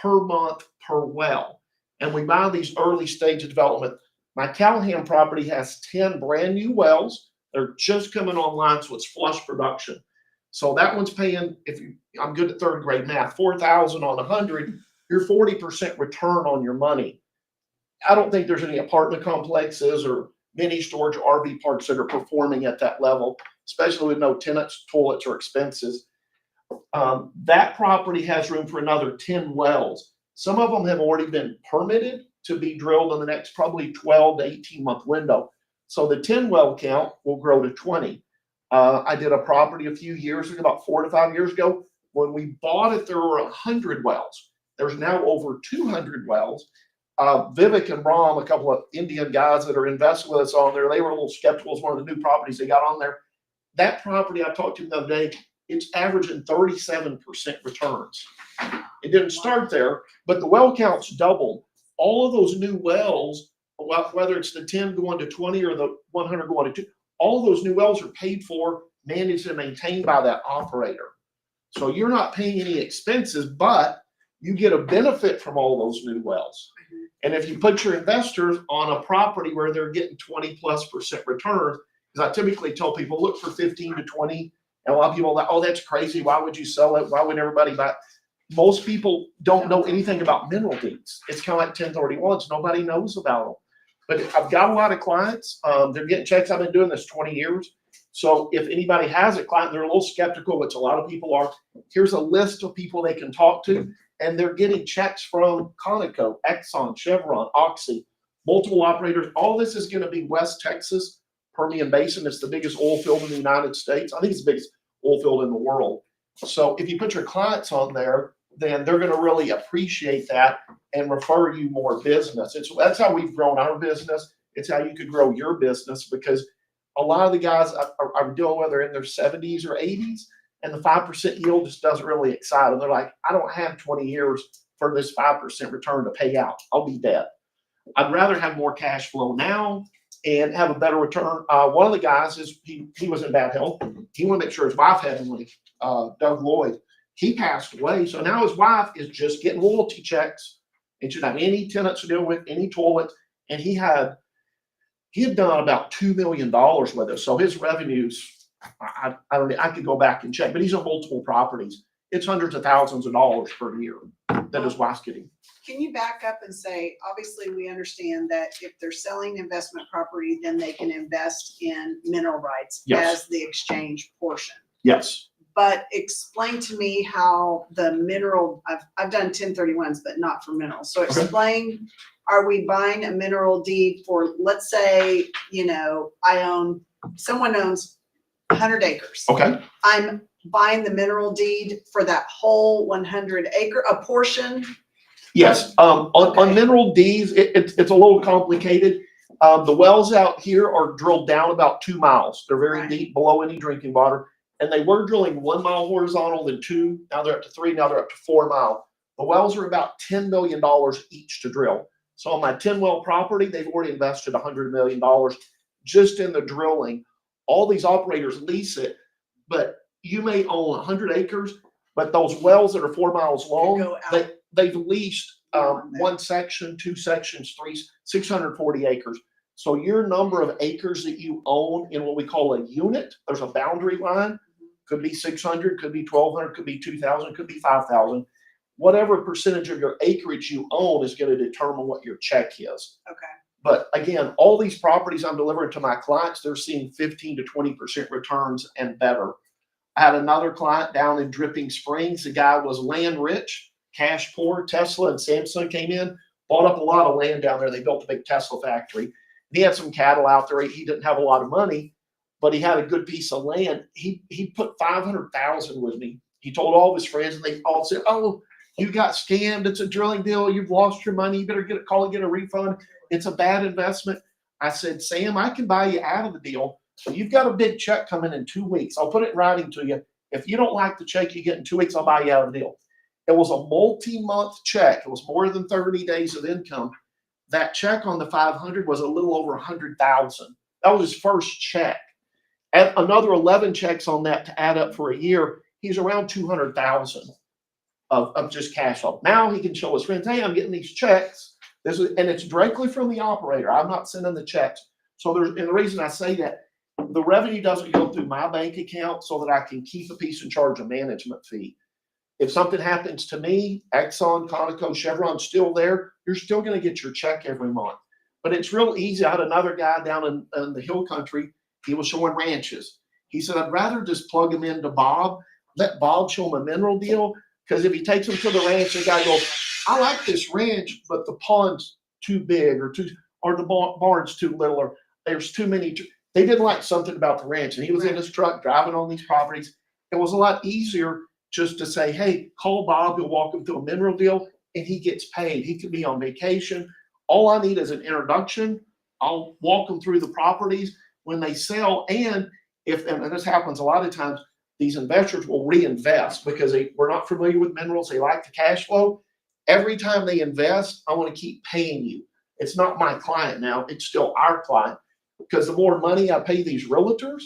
per month per well. And we buy these early stage of development. My Callahan property has 10 brand new wells. They're just coming online, so it's flush production. So that one's paying, I'm good at third grade math, 4,000 on 100, you're 40% return on your money. I don't think there's any apartment complexes or mini storage RV parks that are performing at that level, especially with no tenants, toilets, or expenses. That property has room for another 10 wells. Some of them have already been permitted to be drilled in the next probably 12 to 18 month window. So the 10 well count will grow to 20. I did a property a few years ago, about 4 to 5 years ago. When we bought it, there were 100 wells. There's now over 200 wells. Vivek and Brahm, a couple of Indian guys that are invested with us on there, they were a little skeptical. It's one of the new properties they got on there. That property, I talked to them the other day, it's averaging 37% returns. It didn't start there, but the well count's doubled. All of those new wells, whether it's the 10 going to 20 or the 100 going to 2, all of those new wells are paid for, managed and maintained by that operator. So you're not paying any expenses, but you get a benefit from all those new wells. And if you put your investors on a property where they're getting 20+% returns, because I typically tell people, look for 15 to 20. And a lot of people are like, oh, that's crazy. Why would you sell it? Why would everybody buy it? Most people don't know anything about mineral deeds. It's kind of like 1031s. Nobody knows about them. But I've got a lot of clients. They're getting checks. I've been doing this 20 years. So if anybody has a client, they're a little skeptical, which a lot of people are. Here's a list of people they can talk to. And they're getting checks from Conoco, Exxon, Chevron, Oxy, multiple operators. All this is going to be West Texas, Permian Basin. It's the biggest oil field in the United States. I think it's the biggest oil field in the world. So if you put your clients on there, then they're going to really appreciate that and refer you more business. That's how we've grown our business. It's how you could grow your business, because a lot of the guys I'm dealing with are in their 70s or 80s, and the 5% yield just doesn't really excite them. They're like, I don't have 20 years for this 5% return to pay out. I'll be dead. I'd rather have more cash flow now and have a better return. One of the guys he was in bad health. He wanted to make sure his wife had money. Doug Lloyd, he passed away. So now his wife is just getting loyalty checks, and she didn't have any tenants to deal with, any toilets. And he had done about $2 million with us. So his revenues, I don't know, I could go back and check, but he's on multiple properties. It's hundreds of thousands of dollars per year that his wife's getting. Can you back up and say, obviously, we understand that if they're selling investment property, then they can invest in mineral rights Yes. as the exchange portion. Yes. But explain to me how the mineral, I've done 1031s, but not for minerals. So explain, are we buying a mineral deed for, let's say, someone owns 100 acres. Okay. I'm buying the mineral deed for that whole 100 acre, a portion. Yes. On Okay. mineral deeds, it's a little complicated. The wells out here are drilled down about 2 miles. They're very Right. deep, below any drinking water. And they were drilling 1 mile horizontal, then 2. Now they're up to 3. Now they're up to 4 mile. The wells are about $10 million each to drill. So on my 10 well property, they've already invested $100 million just in the drilling. All these operators lease it, but you may own 100 acres, but those wells that are 4 miles long, Go out. they've leased Beyond that. 1 section, 2 sections, 640 acres. So your number of acres that you own in what we call a unit, there's a boundary line, could be 600, could be 1,200, could be 2,000, could be 5,000. Whatever percentage of your acreage you own is going to determine what your check is. Okay. But again, all these properties I'm delivering to my clients, they're seeing 15 to 20% returns and better. I had another client down in Dripping Springs. The guy was land rich, cash poor. Tesla and Samsung came in, bought up a lot of land down there. They built a big Tesla factory. He had some cattle out there. He didn't have a lot of money, but he had a good piece of land. He put $500,000 with me. He told all of his friends, and they all said, "Oh, you got scammed. It's a drilling deal. You've lost your money. You better call and get a refund. It's a bad investment." I said, "Sam, I can buy you out of the deal. But you've got a big check coming in 2 weeks. I'll put it in writing to you. If you don't like the check you get in 2 weeks, I'll buy you out of the deal." It was a multi-month check. It was more than 30 days of income. That check on the 500 was a little over 100,000. That was his first check. And another 11 checks on that to add up for a year. He's around 200,000 of just cash flow. Now he can show his friends, "Hey, I'm getting these checks." And it's directly from the operator. I'm not sending the checks. So and the reason I say that, the revenue doesn't go through my bank account so that I can keep a piece and charge a management fee. If something happens to me, Exxon, Conoco, Chevron's still there, you're still going to get your check every month. But it's real easy. I had another guy down in the hill country. He was showing ranches. He said, "I'd rather just plug him into Bob, let Bob show him a mineral deal, because if he takes him to the ranch, the guy goes, 'I like this ranch, but the pond's too big or the barn's too little, or there's too many.'" They didn't like something about the ranch, and he was in his truck driving on these properties. It was a lot easier just to say, "Hey, call Bob. He'll walk him through a mineral deal." and he gets paid. He could be on vacation. All I need is an introduction. I'll walk them through the properties when they sell. And and this happens a lot of times, these investors will reinvest because we're not familiar with minerals. They like the cash flow. Every time they invest, I want to keep paying you. It's not my client now. It's still our client, because the more money I pay these realtors,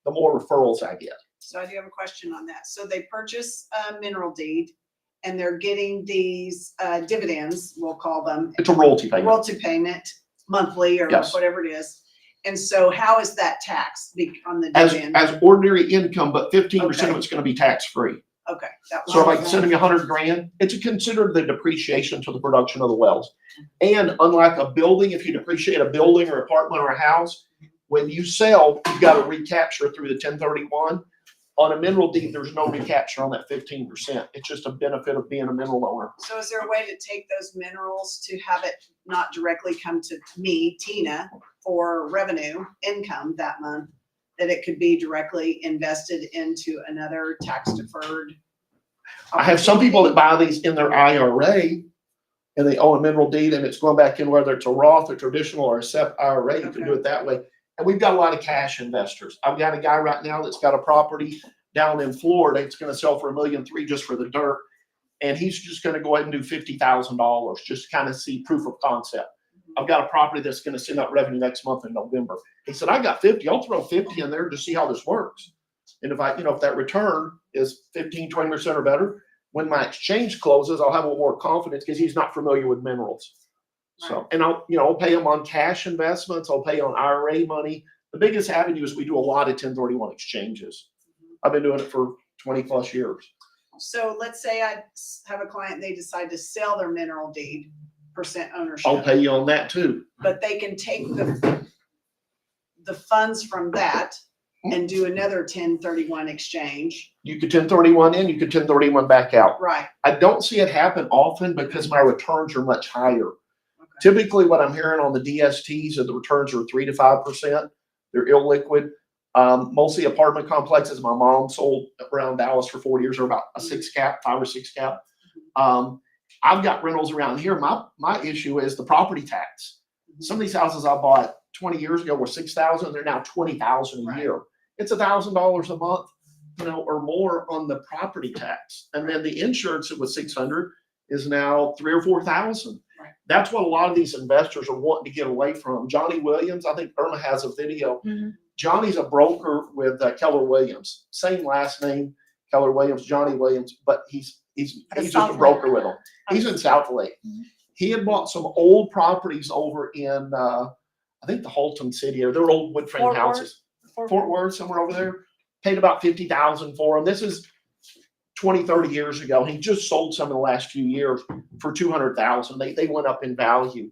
the more referrals I get. So I do have a question on that. So they purchase a mineral deed and they're getting these dividends, we'll call them, It's a royalty payment. royalty payment monthly or Yes. whatever it is. And so how is that taxed on the As, dividend? as ordinary income, but 15% of Okay. it's going to be tax-free. Okay, that So if was, I send them $100,000, it's considered the depreciation to the production of the wells. And unlike a building, if you depreciate a building or apartment or a house, when you sell, you've got to recapture through the 1031. On a mineral deed, there's no recapture on that 15%. It's just a benefit of being a mineral owner. so is there a way to take those minerals to have it not directly come to me, Tina, for revenue income that month? That it could be directly invested into another tax deferred? I have some people that buy these in their IRA and they own a mineral deed and it's going back in, whether it's a Roth or traditional or a SEP IRA, you can do it that way. And we've got a lot of cash investors. I've got a guy right now that's got a property down in Florida. It's going to sell for $1.3 million just for the dirt. And he's just going to go ahead and do $50,000 just to kind of see proof of concept. I've got a property that's going to send out revenue next month in November. He said, I got 50, I'll throw 50 in there to see how this works. And if if that return is 15, 20% or better, when my exchange closes, I'll have a little more confidence because he's not familiar with minerals. So, and I'll pay him on cash investments. I'll pay on IRA money. The biggest avenue is we do a lot of 1031 exchanges. I've been doing it for 20 plus years. So let's say I have a client, they decide to sell their mineral deed, percent ownership. I'll pay you on that too. But they can take the funds from that and do another 1031 exchange. You could 1031 in, you could 1031 back out. Right. I don't see it happen often because my returns are much higher. Okay. Typically, what I'm hearing on the DSTs is the returns are 3 to 5%. They're illiquid. Mostly apartment complexes. My mom sold around Dallas for 40 years, or about a 6 cap, 5 or 6 cap. I've got rentals around here. My issue is the property tax. Some of these houses I bought 20 years ago were $6,000. They're now $20,000 a year. It's $1,000 a month, or more on the property tax. And then the insurance that was $600 is now $3,000 or $4,000. Right. That's what a lot of these investors are wanting to get away from. Johnny Williams, I think Irma has a video. Johnny's a broker with Keller Williams, same last name, Keller Williams, Johnny Williams, but he's just a broker with them. He's in South Lake. He had bought some old properties over in, I think the Halton City area. They were old wood frame Fort Worth? houses. Fort Worth, somewhere over there. Paid about $50,000 for them. This is 20, 30 years ago. He just sold some in the last few years for $200,000. They went up in value,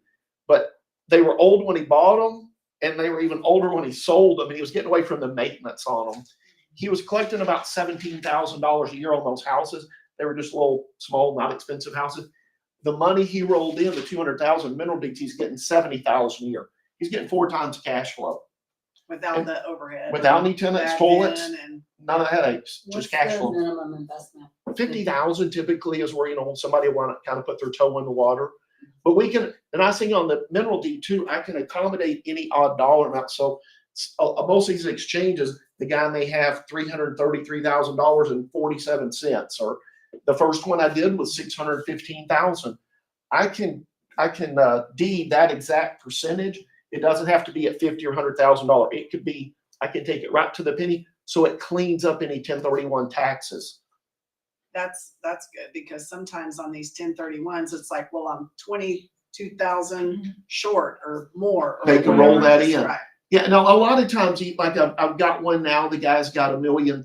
but they were old when he bought them, and they were even older when he sold them. And he was getting away from the maintenance on them. He was collecting about $17,000 a year on those houses. They were just little, small, not expensive houses. The money he rolled in, the $200,000 mineral deeds, he's getting $70,000 a year. He's getting 4 times cash flow Without the overhead. without any tenants, toilets, admin and- none of the headaches, What's just cash the flow. minimum investment? 50,000 typically is where, somebody want to kind of put their toe in the water. But we can, and I think on the mineral deed too, I can accommodate any odd dollar amount. So most of these exchanges, the guy may have $333,000.47, or the first one I did was $615,000. I can deed that exact percentage. It doesn't have to be at $50,000 or $100,000. It could be, I can take it right to the penny, so it cleans up any 1031 taxes. That's good, because sometimes on these 1031s, it's like, well, I'm 22,000 short or more. Or They can roll whatever that it is. in. Right. Yeah, now a lot of times, like I've got one now, the guy's got $1.3 million,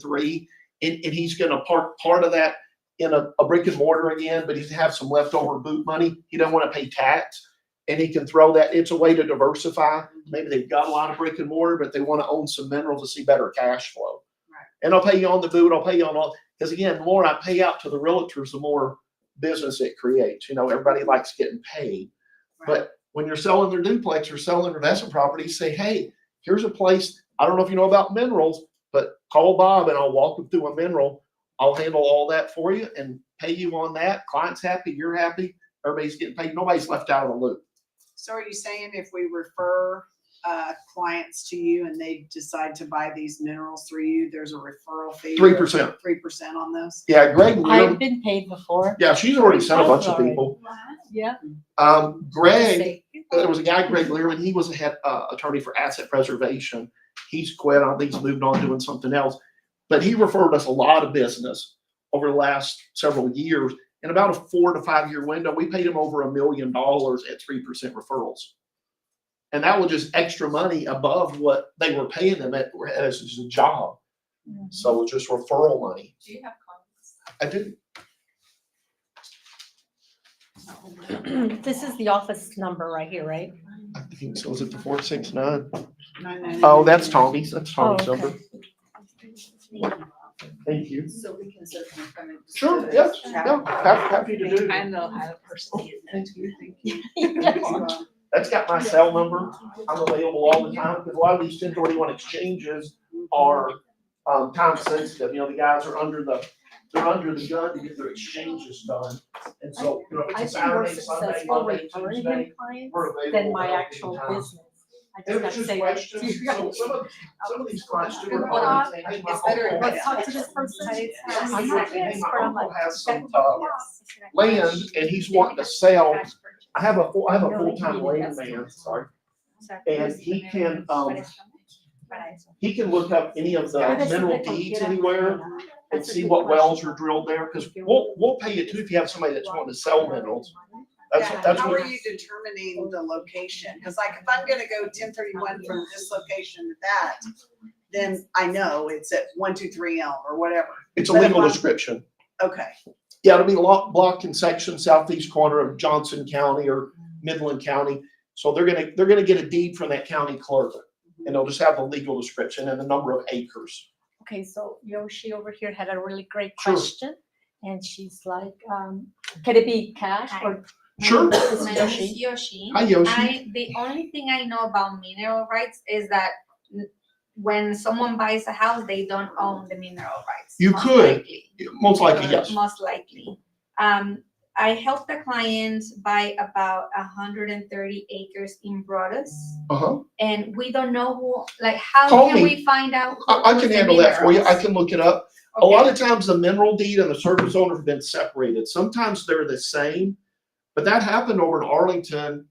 and he's gonna park part of that in a brick and mortar again, but he's have some leftover boot money. He doesn't want to pay tax, and he can throw that. It's a way to diversify. Maybe they've got a lot of brick and mortar, but they want to own some minerals to see better cash flow. Right. And I'll pay you on the boot. I'll pay you on all, because again, the more I pay out to the realtors, the more business it creates. Everybody likes getting paid. Right. But when you're selling their duplex or selling their investment property, say, hey, here's a place. I don't know if you know about minerals, but call Bob and I'll walk them through a mineral. I'll handle all that for you and pay you on that. Client's happy, you're happy, Everybody's getting paid. Nobody's left out of the loop. So are you saying if we refer clients to you and they decide to buy these minerals through you, there's a referral fee? 3%. 3% on those? Yeah, Greg I've Lear, been paid before. yeah, she's already sent a bunch of people. Yeah. Greg, there was a guy, Greg Learman, he was a head attorney for asset preservation. He's quit, I think he's moved on doing something else. But he referred us a lot of business over the last several years. In about a 4 to 5 year window, we paid him over $1 million at 3% referrals. And that was just extra money above what they were paying them as a job. So it's just referral money. Do you have comments? I didn't. This is the office number right here, right? I think so. Is it the 469? 999. Oh, that's Tommy's. That's Tommy's Oh, okay. number. Thank you. So we can certainly come in. Sure, yes, no, happy to do. I know how to personally. Thank you. That's got my cell number. I'm available all the time because a lot of these 1031 exchanges are time sensitive. You know, the guys are under the gun to get their exchanges done. And so, you know, if I've it's a been more Saturday, Sunday, successful Monday, referring Tuesday, him clients we're available. than my all actual the time. business. I It just was gotta just say that to questions. you guys. Some of these clients do. Good are luck. saying, hey, It's better my to Let's talk to this person. I'm not saying, hey, this, my but I'm uncle like, has some land and he's wanting to sell. I have a full-time landman, sorry. And he can look up any of the mineral deeds anywhere and see what wells are drilled there, because we'll pay you too if you have somebody that's wanting to sell minerals. That's How what, are you determining the location? Because like if I'm gonna go 1031 from this location to that, then I know it's at 123 Elm or whatever. it's a But if legal I'm- description. Okay, Yeah, it'll be block and section southeast corner of Johnson County or Midland County. So they're gonna get a deed from that county clerk. And they'll just have the legal description and the number of acres. Okay, so Yoshi over here had a really great Sure. question. And she's like, can it be cash or? Sure. This is My name Yoshi. is Yoshi. Hi, Yoshi. The only thing I know about mineral rights is that when someone buys a house, they don't own the mineral rights. You most could. likely. Most likely, yes. Most likely. I helped a client buy about 130 acres in Broadus, Uh-huh. and we don't know who, like, how Call can me. we find out? I who can owns the handle that for you. I minerals? can look it up. A lot of times the mineral deed and the surface owner have been separated. Sometimes they're the same. But that happened over in Arlington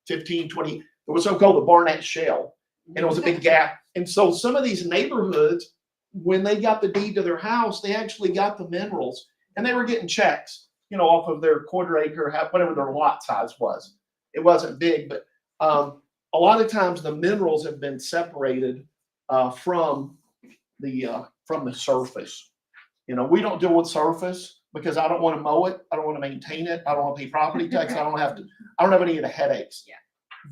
15, 20, it was something called the Barnett Shale. And it was a big gap. And so some of these neighborhoods, when they got the deed to their house, they actually got the minerals and they were getting checks, you know, off of their quarter acre, whatever their lot size was. It wasn't big, but a lot of times the minerals have been separated from the surface. You know, we don't deal with surface because I don't want to mow it. I don't want to maintain it. I don't want to pay property tax. I don't have any of the headaches. Yeah.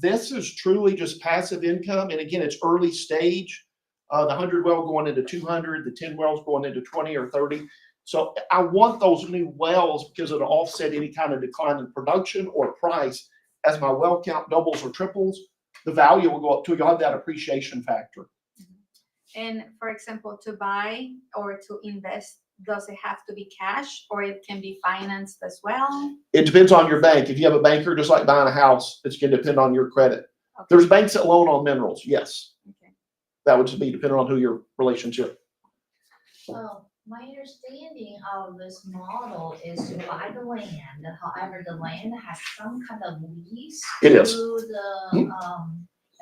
This is truly just passive income. And again, it's early stage. The 100 well going into 200, the 10 wells going into 20 or 30. So I want those new wells because it'll offset any kind of decline in production or price. As my well count doubles or triples, the value will go up too. You'll have that appreciation factor. And for example, to buy or to invest, does it have to be cash or it can be financed as well? It depends on your bank. If you have a banker, just like buying a house, it's going to depend on your credit. Okay. There's banks that loan on minerals. Yes. Okay. That would just be depending on who your relationship. My understanding of this model is to buy the land, however, the land has some kind of lease It to is. the,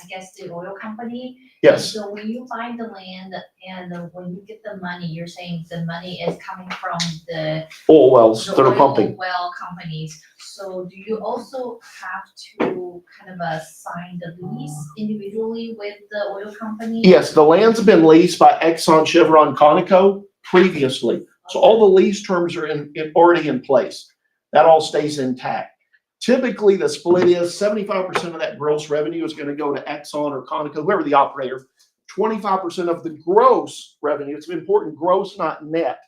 I guess, the oil company. Yes. So when you buy the land and when you get the money, you're saying the money is coming from the Oil wells that are oil pumping. well companies. So do you also have to kind of sign the lease individually with the oil company? Yes, the land's been leased by Exxon, Chevron, Conoco previously. So all the lease terms are already in place. That all stays intact. Typically, the split is 75% of that gross revenue is going to go to Exxon or Conoco, whoever the operator. 25% of the gross revenue, it's important, gross, not net.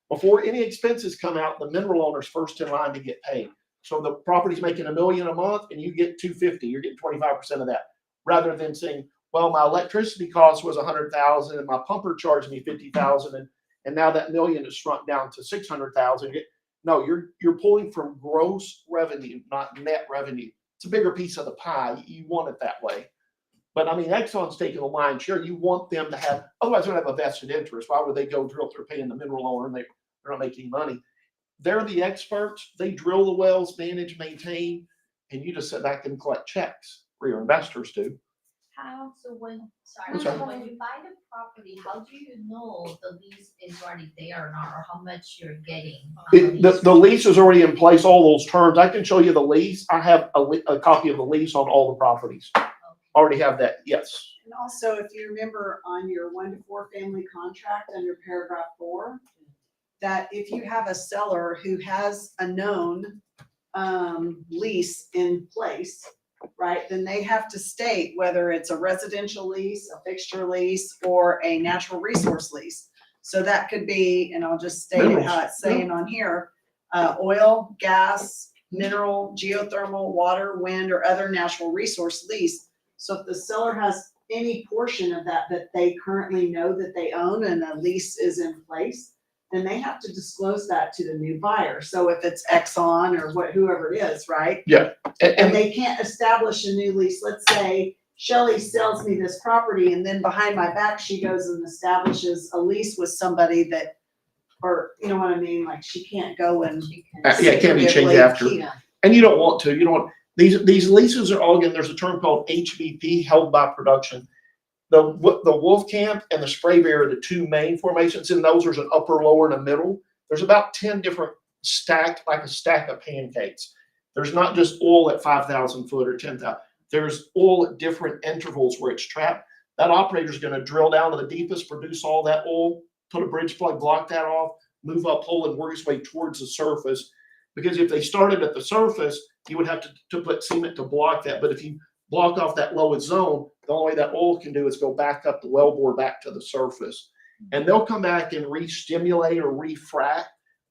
Before any expenses come out, the mineral owner's first in line to get paid. So the property's making $1 million a month and you get $250, you're getting 25% of that. Rather than saying, well, my electricity cost was $100,000 and my pumper charged me $50,000 and now that $1 million is shrunk down to $600,000. No, you're pulling from gross revenue, not net revenue. It's a bigger piece of the pie. You want it that way. But I mean, Exxon's taking the lion's share. You want them to have, otherwise they're gonna have a vested interest. Why would they go drill if they're paying the mineral owner and they're not making money? They're the experts. They drill the wells, manage, maintain, and you just sit back and collect checks, or your investors do. How, so when, I'm sorry. so when you buy the property, how do you know the lease is already there or not, or how much you're getting? The lease is already in place, all those terms. I can show you the lease. I have a copy of the lease on all the properties. Already have that, yes. And also, if you remember on your 1 to 4 family contract under paragraph 4, that if you have a seller who has a known lease in place, right, then they have to state whether it's a residential lease, a fixture lease, or a natural resource lease. So that could be, and I'll just state it how it's saying on here, oil, gas, mineral, geothermal, water, wind, or other natural resource lease. So if the seller has any portion of that they currently know that they own and a lease is in place, then they have to disclose that to the new buyer. So if it's Exxon or whoever it is, right? And they can't establish a new lease. Let's say Shelley sells me this property and then behind my back, she goes and establishes a lease with somebody that, or you know what I mean? Like she can't go and. Yeah, it can't be changed secretively after. keep- And you don't want to. You don't want, these leases are all, again, there's a term called HBP, held by production. The Wolfcamp and the Spraberry are the two main formations. In those, there's an upper, lower, and a middle. There's about 10 different stacked, like a stack of pancakes. There's not just oil at 5,000 foot or 10,000. There's oil at different intervals where it's trapped. That operator's going to drill down to the deepest, produce all that oil, put a bridge plug, block that off, move up hole, and work his way towards the surface. Because if they started at the surface, you would have to put cement to block that. But if you block off that lowest zone, the only way that oil can do is go back up the wellbore back to the surface. And they'll come back and re-stimulate or refrac,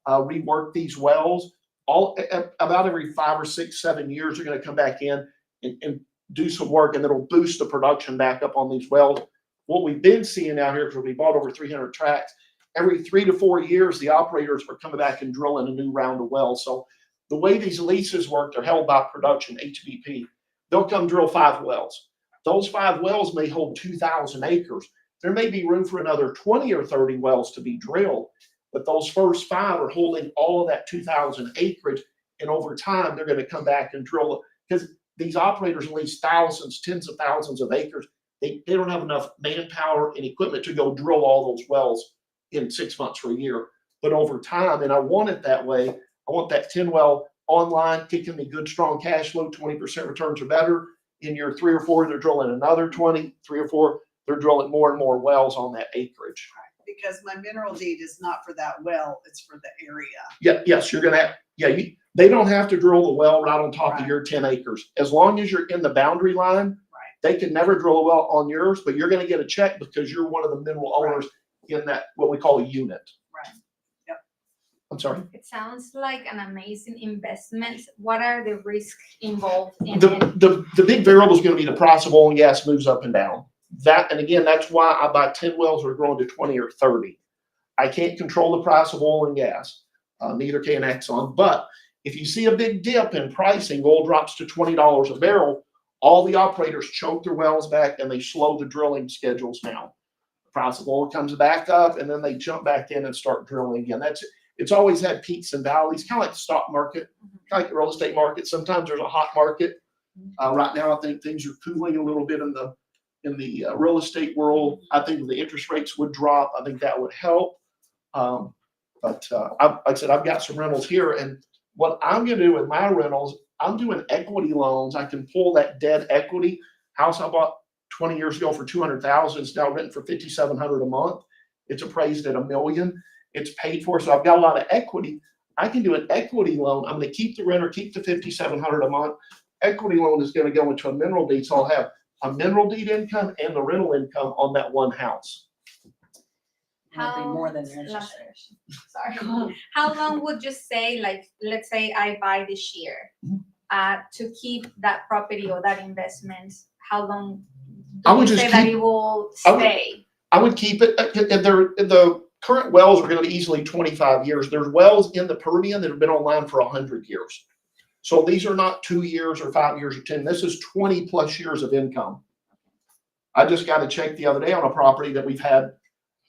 rework these wells. About every 5 or 6, 7 years, they're going to come back in and do some work, and it'll boost the production back up on these wells. What we've been seeing out here, because we bought over 300 tracts, every 3 to 4 years, the operators are coming back and drilling a new round of wells. So the way these leases work, they're held by production, HBP. They'll come drill 5 wells. Those 5 wells may hold 2,000 acres. There may be room for another 20 or 30 wells to be drilled, but those first 5 are holding all of that 2,000 acreage. And over time, they're going to come back and drill it, because these operators lease thousands, tens of thousands of acres. They don't have enough manpower and equipment to go drill all those wells in 6 months or a year. But over time, and I want it that way, I want that 10 well online, kicking me good, strong cash flow, 20% returns or better. In year 3 or 4, they're drilling another 20, 3 or 4, they're drilling more and more wells on that acreage. Because my mineral deed is not for that well, it's for the area. Yeah, yes, you're gonna have, they don't have to drill the well right on top of your 10 acres. As long as you're in the boundary line, they can never drill a well on yours, but you're gonna get a check because you're one of the mineral owners in that, what we call a unit. Right. Yep. I'm sorry. It sounds like an amazing investment. What are the risks involved in it? The big variable is gonna be the price of oil and gas moves up and down. That, and again, that's why I buy 10 wells that are growing to 20 or 30. I can't control the price of oil and gas. Neither can Exxon. But if you see a big dip in pricing, oil drops to $20 a barrel, all the operators choke their wells back and they slow the drilling schedules down. The price of oil comes back up and then they jump back in and start drilling again. It's always had peaks and valleys, kind of like the stock market, kind of like the real estate market. Sometimes there's a hot market. Right now, I think things are cooling a little bit in the real estate world. I think if the interest rates would drop, I think that would help. Like I said, I've got some rentals here, and what I'm going to do with my rentals, I'm doing equity loans. I can pull that dead equity. House I bought 20 years ago for $200,000 is now renting for $5,700 a month. It's appraised at $1 million. It's paid for, so I've got a lot of equity. I can do an equity loan. I'm going to keep the renter, keep the $5,700 a month. Equity loan is going to go into a mineral deed, so I'll have a mineral deed income and the rental income on that one house. It'll be more than your interest Sorry. How long would you say, like, let's say I buy this year, to keep that property or that investment? How long I do would you just say that keep- it will I would- stay? I would keep it. current wells are gonna be easily 25 years. There's wells in the Permian that have been online for 100 years. So these are not 2 years or 5 years or 10. This is 20 plus years of income. I just got a check the other day on a property that we've had.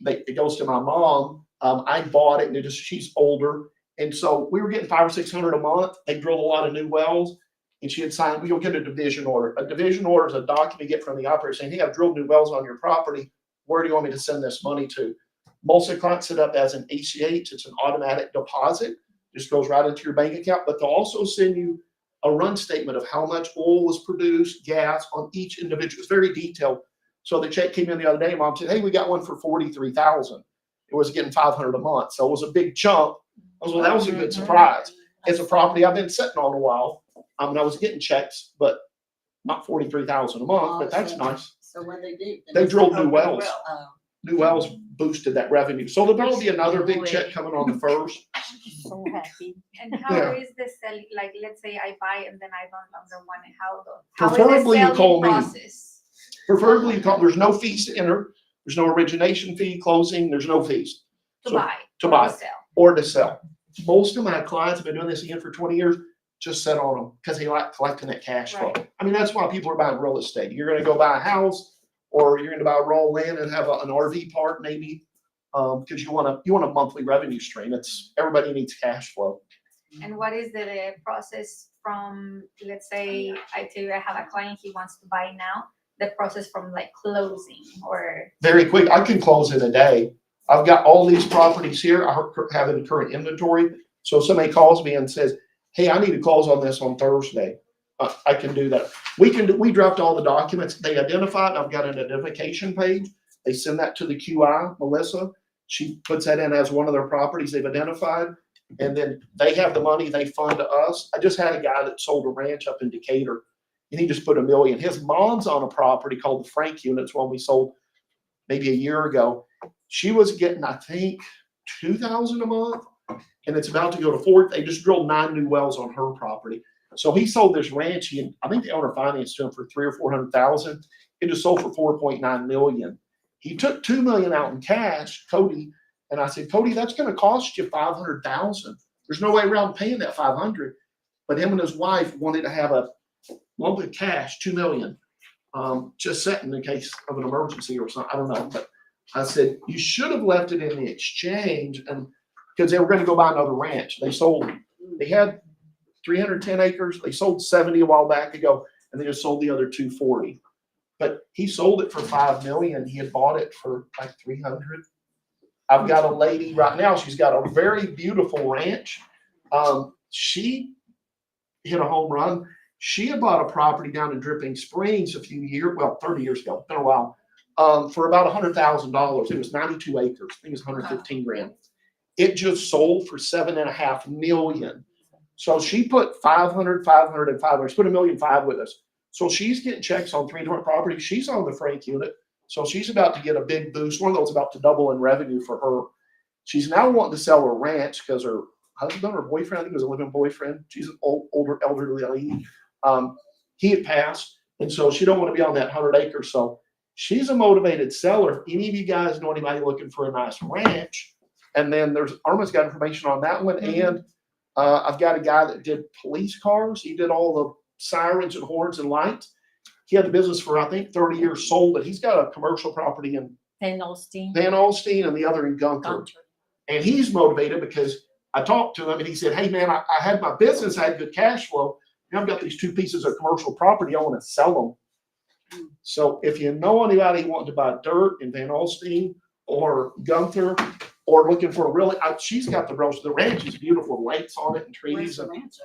It goes to my mom. I bought it and she's older. And so we were getting 500 or 600 a month. They drilled a lot of new wells and she had signed, we'll get a division order. A division order is a document you get from the operator saying, hey, I've drilled new wells on your property. Where do you want me to send this money to? Most of the clients set up as an ACH. It's an automatic deposit. Just goes right into your bank account, but they'll also send you a run statement of how much oil was produced, gas on each individual. It's very detailed. So the check came in the other day. Mom said, hey, we got one for 43,000. It was getting 500 a month. So it was a big chunk. I was, well, that was a good surprise. It's a property I've been sitting on a while. I was getting checks, but not 43,000 a month, but that's nice. So when they did. They drilled new wells. Oh. New wells boosted that revenue. So there'll be another big check coming on the first. So happy. And how Yeah. is the selling, like, let's say I buy and then I no longer want it, how Preferably you is the call selling me. process? Preferably, there's no fees to enter. There's no origination fee, closing, there's no fees. To So- buy. to or buy. sell? Or to sell. Most of my clients have been doing this again for 20 years, just sit on them because they like collecting that cash flow. Right. I mean, that's why people are buying real estate. You're gonna go buy a house or you're gonna buy raw land and have an RV park maybe. Because you want a monthly revenue stream. Everybody needs cash flow. And what is the process from, let's say, I tell you I have a client, he wants to buy now, the process from like closing or, Very quick. I can close in a day. I've got all these properties here. I have in current inventory. So if somebody calls me and says, hey, I need to close on this on Thursday, I can do that. We draft all the documents. They identify it. I've got an identification page. They send that to the QI, Melissa. She puts that in as one of their properties they've identified. And then they have the money they fund to us. I just had a guy that sold a ranch up in Decatur and he just put $1 million. His mom's on a property called the Frank Units, one we sold maybe a year ago. She was getting, I think, 2,000 a month, and it's about to go to 4. They just drilled 9 new wells on her property. So he sold this ranch. I think the owner financed to him for 300,000 or 400,000. It just sold for 4.9 million. He took 2 million out in cash, Cody, and I said, Cody, that's going to cost you 500,000. There's no way around paying that 500. But him and his wife wanted to have a lump of cash, 2 million, just sitting in case of an emergency or something. I don't know, but I said, you should have left it in the exchange, and because they were going to go buy another ranch. They had 310 acres. They sold 70 a while back ago, and they just sold the other 240. But he sold it for 5 million. He had bought it for like 300. I've got a lady right now. She's got a very beautiful ranch. She hit a home run. She had bought a property down in Dripping Springs 30 years ago, been a while, for about $100,000. It was 92 acres. I think it was 115 grand. It just sold for 7.5 million. So she put 500, 500, and 500. She put $1.5 million with us. So she's getting checks on 3 different properties. She's on the Frank unit. So she's about to get a big boost. One of those about to double in revenue for her. She's now wanting to sell her ranch because her husband or boyfriend, I think it was a living boyfriend. She's an older elderly lady. He had passed. And so she don't want to be on that 100 acres. So she's a motivated seller. If any of you guys know anybody looking for a nice ranch, and then Arma's got information on that one. And I've got a guy that did police cars. He did all the sirens and horns and lights. He had the business for, I think, 30 years, sold it. He's got a commercial property in Van Alstine. Van Alstine and the other in Gunther. And he's motivated because I talked to him and he said, hey man, I had my business, I had good cash flow. Now I've got these 2 pieces of commercial property. I want to sell them. So if you know anybody wanting to buy dirt in Van Alstine or Gunther or looking for a really, she's got the roast. The ranch is beautiful, lakes on it and trees. Where's the And ranch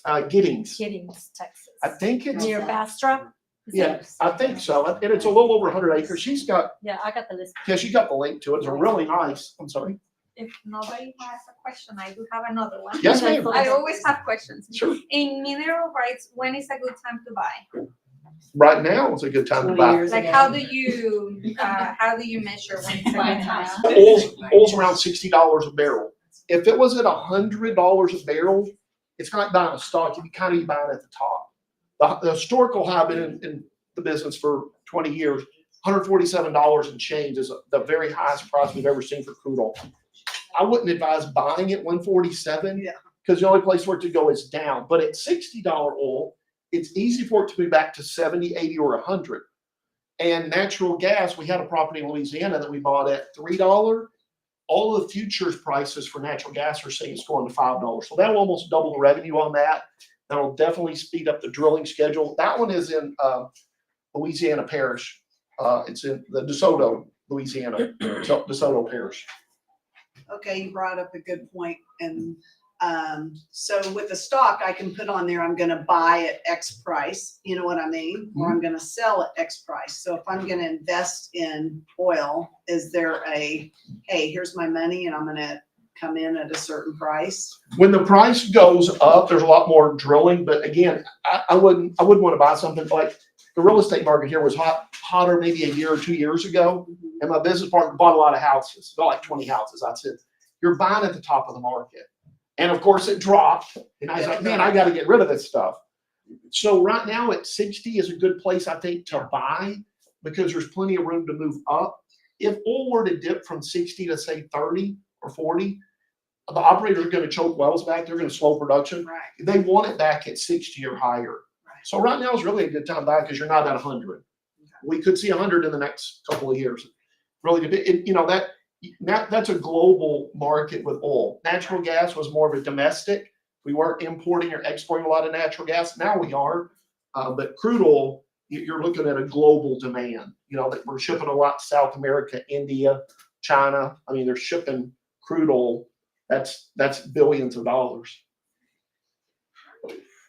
at? Giddings. Giddings, Texas. I think it's, Near Bastrop? Is yeah, it? I think so. And it's a little over 100 acres. She's got Yeah, I got the list. the link to it. It's a really nice, I'm sorry. if nobody has a question, I do have another one. Yes, ma'am. I always have questions. Sure. In mineral rights, when is a good time to buy? Right now is a good time to 20 buy. years Like, ago. how do you measure when it's a good time? Oil's around $60 a barrel. If it was at $100 a barrel, it's not buying a stock. You'd be kind of buying at the top. The historical high, been in the business for 20 years, $147 and change is the very highest price we've ever seen for crude oil. I wouldn't advise buying at 147. Yeah. Because the only place for it to go is down. But at $60 oil, it's easy for it to be back to 70, 80, or 100. And natural gas, we had a property in Louisiana that we bought at $3. All of the futures prices for natural gas are saying it's going to $5. So that will almost double the revenue on that. That'll definitely speed up the drilling schedule. That one is in Louisiana Parish. It's in the DeSoto, Louisiana, DeSoto Parish. Okay, you brought up a good point. And so with the stock, I can put on there, I'm gonna buy at X price, you know what I mean? Or I'm gonna sell at X price. So if I'm gonna invest in oil, is there a, hey, here's my money and I'm gonna come in at a certain price? When the price goes up, there's a lot more drilling. But again, I wouldn't want to buy something like the real estate market here was hotter maybe a year or 2 years ago. And my business partner bought a lot of houses, about like 20 houses. I said, you're buying at the top of the market. And of course it dropped. And I was like, man, I got to get rid of this stuff. So right now at 60 is a good place, I think, to buy because there's plenty of room to move up. If oil were to dip from 60 to say 30 or 40, the operator's going to choke wells back. They're going to slow production. Right. They want it back at 60 or higher. Right. So right now is really a good time to buy because you're not at 100. We could see 100 in the next couple of years. Really, that's a global market with oil. Natural gas was more of a domestic. We weren't importing or exporting a lot of natural gas. Now we are. But crude oil, you're looking at a global demand. That we're shipping a lot to South America, India, China. I mean, they're shipping crude oil. That's billions of dollars.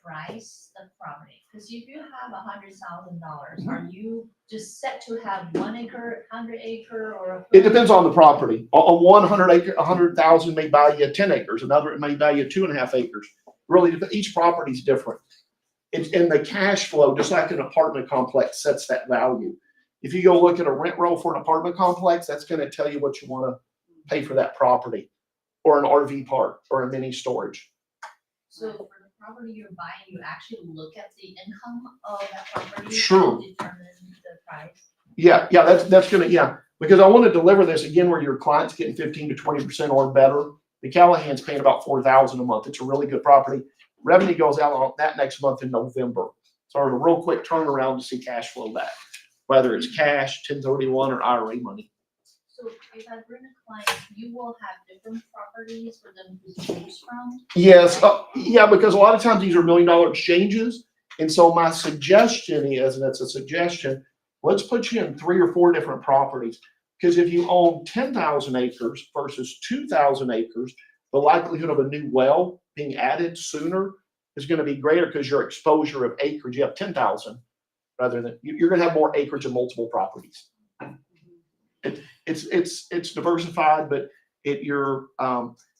Price of property, because if you have $100,000, are you just set to have 1 acre, 100 acre, or? It depends on the property. On 100 acre, 100,000 may buy you 10 acres. Another it may buy you 2.5 acres. Really, each property is different. It's in the cash flow, just like an apartment complex sets that value. If you go look at a rent roll for an apartment complex, that's going to tell you what you want to pay for that property, or an RV park, or a mini storage. So for the property you're buying, you actually look at the income of that property? Sure. To determine the price? Yeah, that's gonna, because I want to deliver this again where your client's getting 15 to 20% or better. The Callahan's paying about $4,000 a month. It's a really good property. Revenue goes out on that next month in November. So it's a real quick turnaround to see cash flow back, whether it's cash, 1031, or IRA money. So if I bring a client, you will have different properties for them to choose from? Yes, because a lot of times these are $1 million exchanges. And so my suggestion is, and it's a suggestion, let's put you in 3 or 4 different properties. Because if you own 10,000 acres versus 2,000 acres, the likelihood of a new well being added sooner is going to be greater because your exposure of acreage, you have 10,000 rather than, you're going to have more acreage in multiple properties. It's diversified, but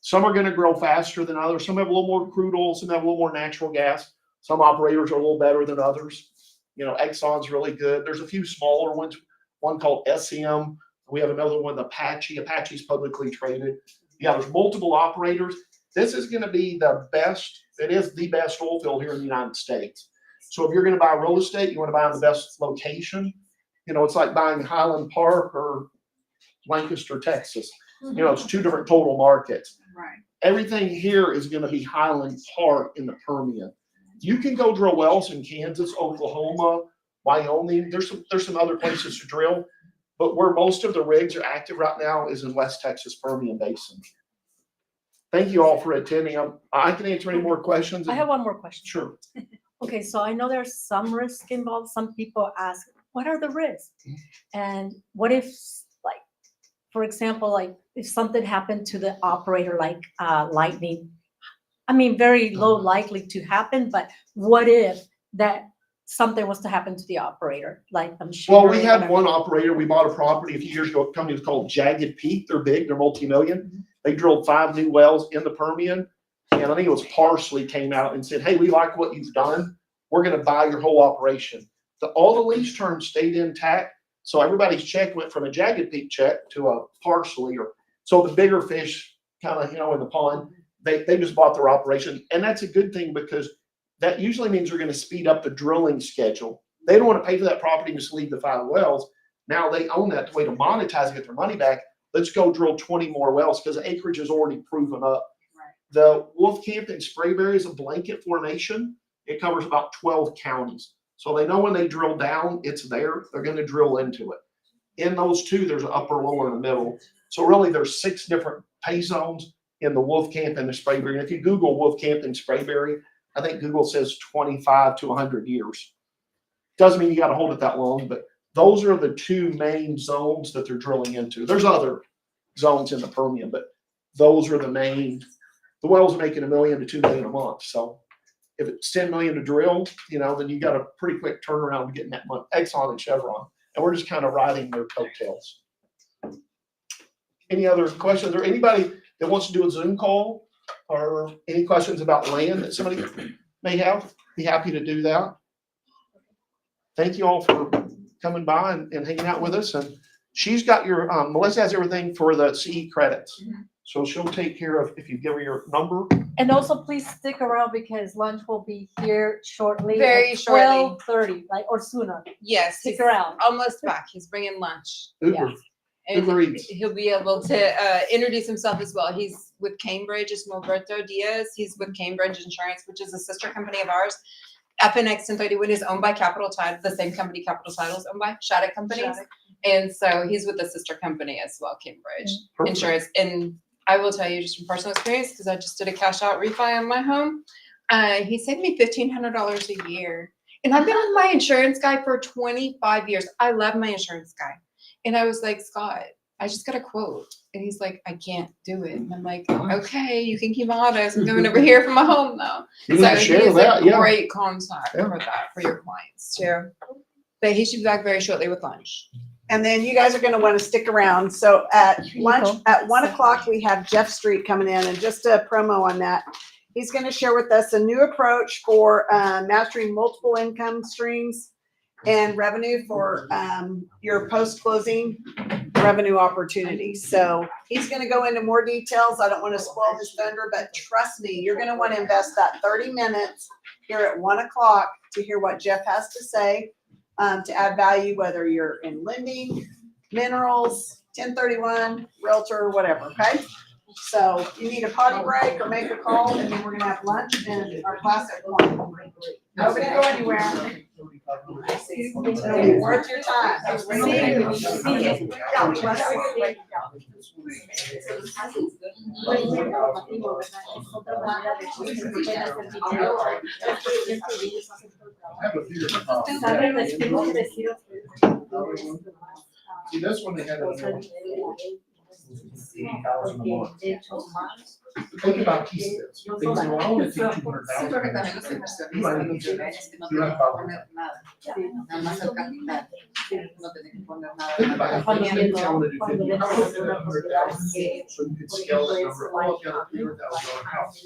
some are going to grow faster than others. Some have a little more crude oil, some have a little more natural gas. Some operators are a little better than others. Exxon's really good. There's a few smaller ones, one called SEM. We have another one, Apache. Apache's publicly traded. There's multiple operators. This is going to be the best. It is the best oil field here in the United States. So if you're going to buy real estate, you want to buy in the best location. It's like buying Highland Park or Lancaster, Texas. It's 2 different total markets. Right. Everything here is going to be Highland Park in the Permian. You can go drill wells in Kansas, Oklahoma, Wyoming. There's some other places to drill, but where most of the rigs are active right now is in West Texas Permian Basin. Thank you all for attending. I can answer any more questions. I have one more question. Sure. Okay, so I know there's some risk involved. Some people ask, what are the risks? And what if, like, for example, like if something happened to the operator, like lightning, I mean, very low likely to happen, but what if that something was to happen to the operator, like I'm sure. Well, we had one operator, we bought a property a few years ago, a company called Jagged Peak. They're big, they're multi-million. They drilled 5 new wells in the Permian. And I think it was Parsley came out and said, hey, we like what you've done. We're going to buy your whole operation. All the lease terms stayed intact. So everybody's check went from a Jagged Peak check to a Parsley. So the bigger fish kind of, in the pond, they just bought their operation. And that's a good thing because that usually means they're going to speed up the drilling schedule. They don't want to pay for that property and just leave the 5 wells. Now they own that. The way to monetize and get their money back, let's go drill 20 more wells because the acreage is already proven up. Right. The Wolfcamp and Sprayberry is a blanket formation. It covers about 12 counties. So they know when they drill down, it's there. They're going to drill into it. In those two, there's an upper, lower, and a middle. So really, there's 6 different pay zones in the Wolfcamp and the Sprayberry. And if you Google Wolfcamp and Sprayberry, I think Google says 25 to 100 years. Doesn't mean you got to hold it that long, but those are the 2 main zones that they're drilling into. There's other zones in the Permian, but those are the main. The wells are making $1 million to $2 million a month. So if it's 10 million to drill, then you got a pretty quick turnaround to getting that money. Exxon and Chevron, and we're just kind of riding their coattails. Any other questions, or anybody that wants to do a Zoom call, or any questions about land that somebody may have? Be happy to do that. Thank you all for coming by and hanging out with us. And she's got your Melissa has everything for the CE credits, so she'll take care of if you give her your number. And also please stick around because lunch will be here shortly. Very at shortly. 12:30, like, or sooner. Yes, Stick he's around. almost back. He's bringing lunch. Uber. And Uber Eats. he'll be able to introduce himself as well. He's with Cambridge. It's Norberto Diaz. He's with Cambridge Insurance, which is a sister company of ours. FNX 1031 is owned by Capital Title, the same company Capital Title is owned by, Shattuck Companies. And so he's with the sister company as well, Cambridge Perfect. Insurance. And I will tell you just from personal experience, because I just did a cash out refi on my home. He saved me $1,500 a year. And I've been with my insurance guy for 25 years. I love my insurance guy. And I was like, Scott, I just got a quote. And he's like, I can't do it. And I'm like, okay, you can keep on us. I'm going over here from my home now. You So need to share he's that, a yeah. great contact Yeah. for that, for your clients too. But he should be back very shortly with lunch. And then you guys are gonna wanna stick around. So at lunch, at 1 o'clock, we have Jeff Street coming in, and just a promo on that. He's gonna share with us a new approach for mastering multiple income streams and revenue for your post-closing revenue opportunities. So he's gonna go into more details. I don't wanna spoil his thunder, but trust me, you're gonna wanna invest that 30 minutes here at 1 o'clock to hear what Jeff has to say, to add value, whether you're in lending, minerals, 1031, realtor, whatever, okay? So you need a potty break or make a call, and then we're gonna have lunch and our class at 1. Nobody go anywhere. It'll be worth your time. See, that's when they had it. $80,000 a month. Think about these things. Things are wrong with $200,000. You might even get $200,000. Think about it. Let's say I wanna do 50,000, so you could scale that number all together, $200,000 house.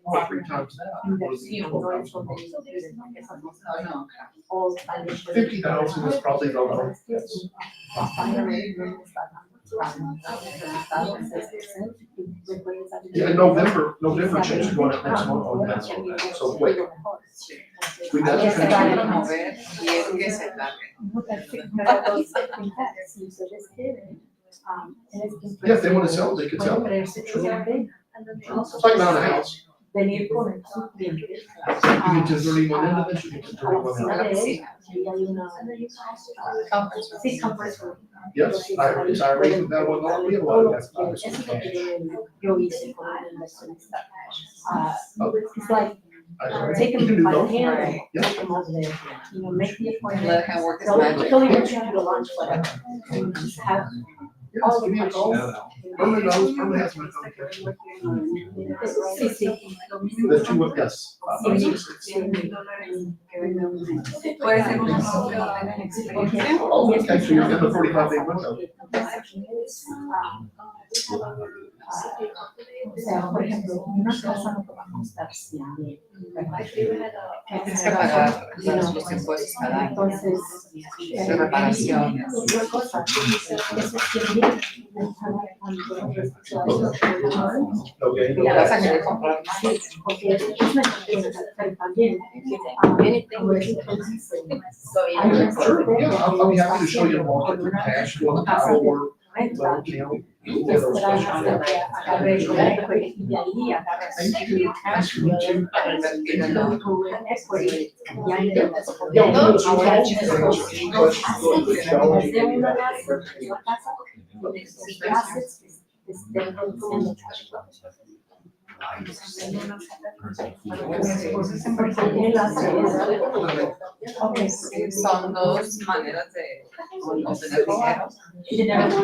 Oh, 3 times that. What is it? 50,000 is probably the low. Yes. Yeah, November checks are going up next month on that, so wait. We got to yeah, if they want to sell it, they could sell it. It's like buying a house. You can just really one end of this, you can just really one end of it. Yes, it's IRA with that one, we have a lot of that. Take You can them do by the both. hand, Yeah. take them over there, make the appointment. Let him work his Don't magic. even treat the lunch, whatever. And just have Yes, give me a call. Herman knows, Herman has my contact. CC. The 2 of, yes. Oh, actually, you're in the 45-day window. O sea, por ejemplo, una casa no va a costar 100,000, ¿verdad? Tienes que pagar los impuestos cada año. Entonces, De reparación. otra cosa, esos 100,000, La casa que comprar más. sí, porque es una cosa también, como dice, I'll be happy to show you a market for cash flow for Lower County. Son dos maneras de obtener dinero.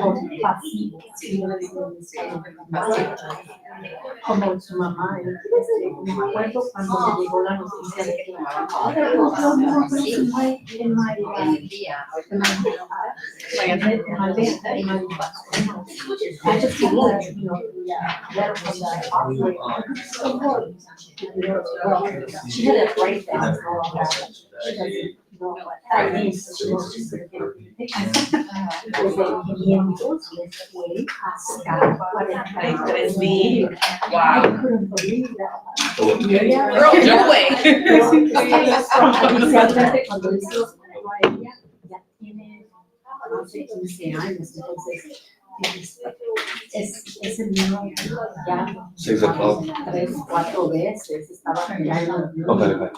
Como su mamá, me acuerdo cuando me llegó la noticia de que she had a breakdown and all of that. She doesn't know what that means, so she wants to sort of y entonces fue hasta 43,000. Wow. I couldn't believe that. Girl, no way. Inicialmente cuando hice los a ella, ya tiene más de 15 años, entonces es el mismo ya 6 o'clock. 3, 4 veces estaba ya en la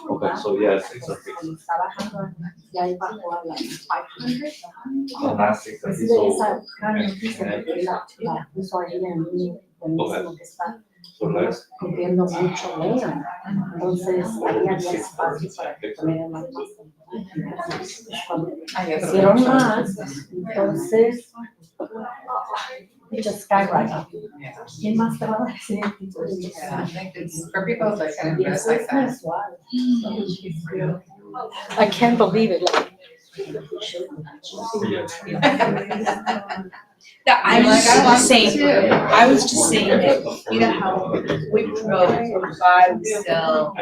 Okay. So yeah, 6 o'clock. cuando está bajando ya bajó a las 500. Last 6 Sí, de esa gran noticia porque la puso ahí en mí, buenísimo que está So let's. cubriendo mucho leño. Entonces ahí había espacio para que tuvieran más. Entonces, cuando hicieron más, entonces it just skyrocketed. ¿Quién más te va a decir? For people that can Y invest eso like es that. mensual. I can't believe it. Yeah, I was just saying, that, you know how we promote buy, we sell,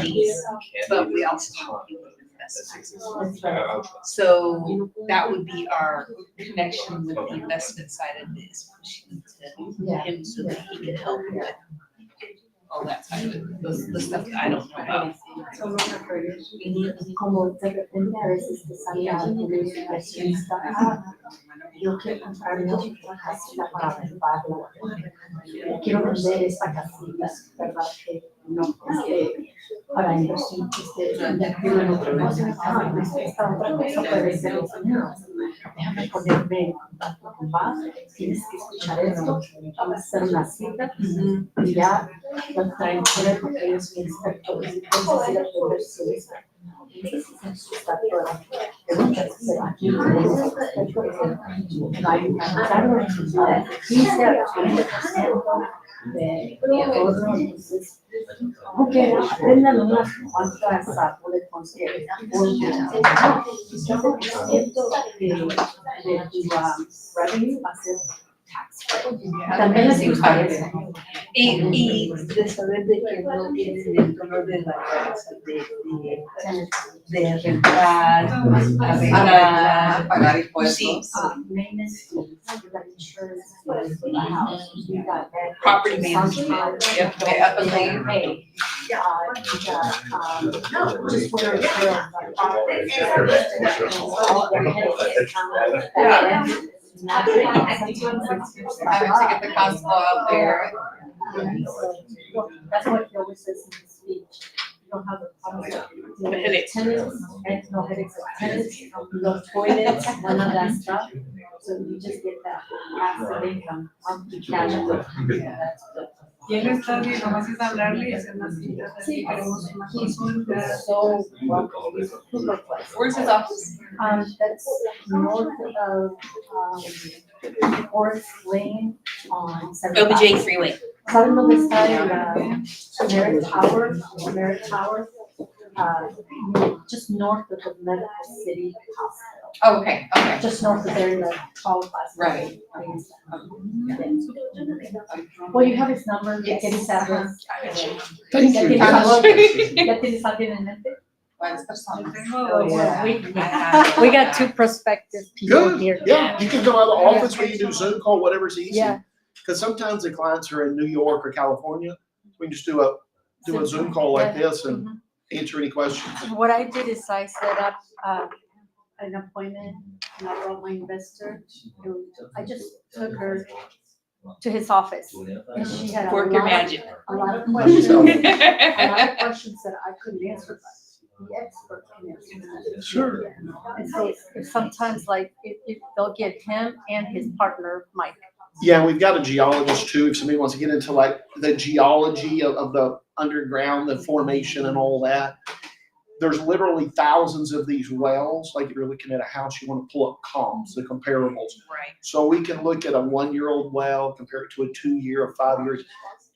lease, but we also talk about investment. So that would be our connection with the investment side of this, pushing to him so that he can help with all that side of it, the stuff that I don't know about. Como de repente a veces te sale algo de inversionista, yo quiero comprar una casita para rentarla, quiero vender esta casita, ¿verdad? Que no, para inversión, invertirla en otra cosa. Esta otra cosa puede ser déjame ponerme en contacto con Paz, tienes que escuchar esto, vamos a hacer una cita y ya lo traen fuera porque ellos son expertos, entonces ir a tu inversionista. Está toda preguntas, pero aquí tenemos expertos que ayudaron a 15 a 20% de ahorro, entonces aunque aprendan unas cuantas bullet points que un 15% de tu revenue va a ser tax. También les gusta eso. Y de saber de que no tienes el dolor de la casa, de rentar, arreglar, Pagar sí, impuestos. Maintenance, you got insurance, for the house, you got property management, Yep, pay up and leave. Hey, you got, just where Having to get the constable out there. That's what he always says in his speech. You don't have the Headaches. tenants, and no headaches of tenants, no toilets, none of that stuff. So you just get that passive income, monthly cash flow. That's good. Y él está bien, nomás es hablarle y hacer unas citas así, queremos una consulta. So welcome. He's super flexible. Where's his office? That's north of, Forest Lane on 75. OBJ freeway. ¿Saben dónde está el Merit Tower? Merit Tower, just north of the Medical City Hospital. Oh, okay, okay. just north of there in the tall class. Right. Well, you have his number, Yes. que dice, ajá. Thank Ya you. tienes algo- ya tienes alguien en mente? Buenas personas. Oh, yeah. We got two prospective people Good, here. yeah, you can come out of the office, we can do Zoom call, whatever's easy. Yeah. Cause sometimes the clients are in New York or California, we can just do a Zoom call like this and answer any questions. What I did is I set up an appointment and I brought my investor. I just took her to his office and she had Work your magic. a lot of questions. A lot of questions that I couldn't answer, but the expert can answer them. Sure. And so if sometimes like, if they'll get him and his partner, Mike. Yeah, we've got a geologist too, if somebody wants to get into like the geology of the underground, the formation and all that. There's literally thousands of these wells, like if you're looking at a house, you want to pull up comps, the comparables. Right. So we can look at a 1-year-old well, compare it to a 2-year or 5 years.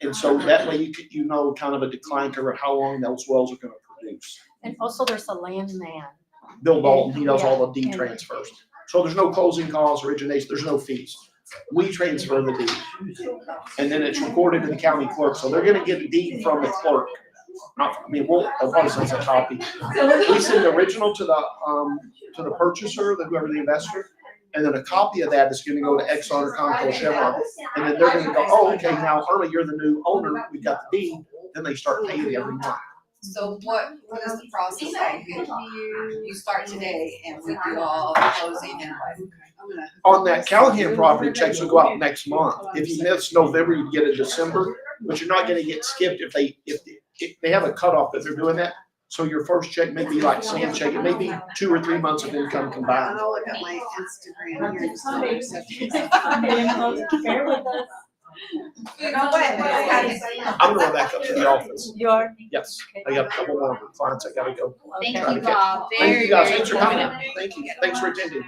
And so that way you know kind of a decline curve of how long those wells are gonna produce. And also there's a landman. Bill Dalton, he does all the deed Yeah. transfers. So there's no closing costs, origination, there's no fees. We transfer the deed. And then it's recorded to the county clerk, so they're gonna get a deed from the clerk. Not, I mean, they'll probably send us a copy. We send the original to the purchaser, whoever the investor, and then a copy of that is gonna go to Exxon or Conoco Chevron. And then they're gonna go, oh, okay, now Irma, you're the new owner, we got the deed, then they start paying every month. So what is the process like? You start today and we do all the closing and like, I'm gonna. On that Callahan property, checks will go out next month. If you miss November, you get it December, but you're not gonna get skipped if they have a cutoff that they're doing that. So your first check may be like Sam's check, it may be 2 or 3 months of income combined. I'll look at my Instagram here. just to accept it. Bear with us. You know what? I'm gonna run back up to the office. You are? Yes, I got a couple more clients I gotta go. Thank Try to you, catch. Bob. Thank Very, you guys, very thanks for coming. informative. Thank you, thanks for attending.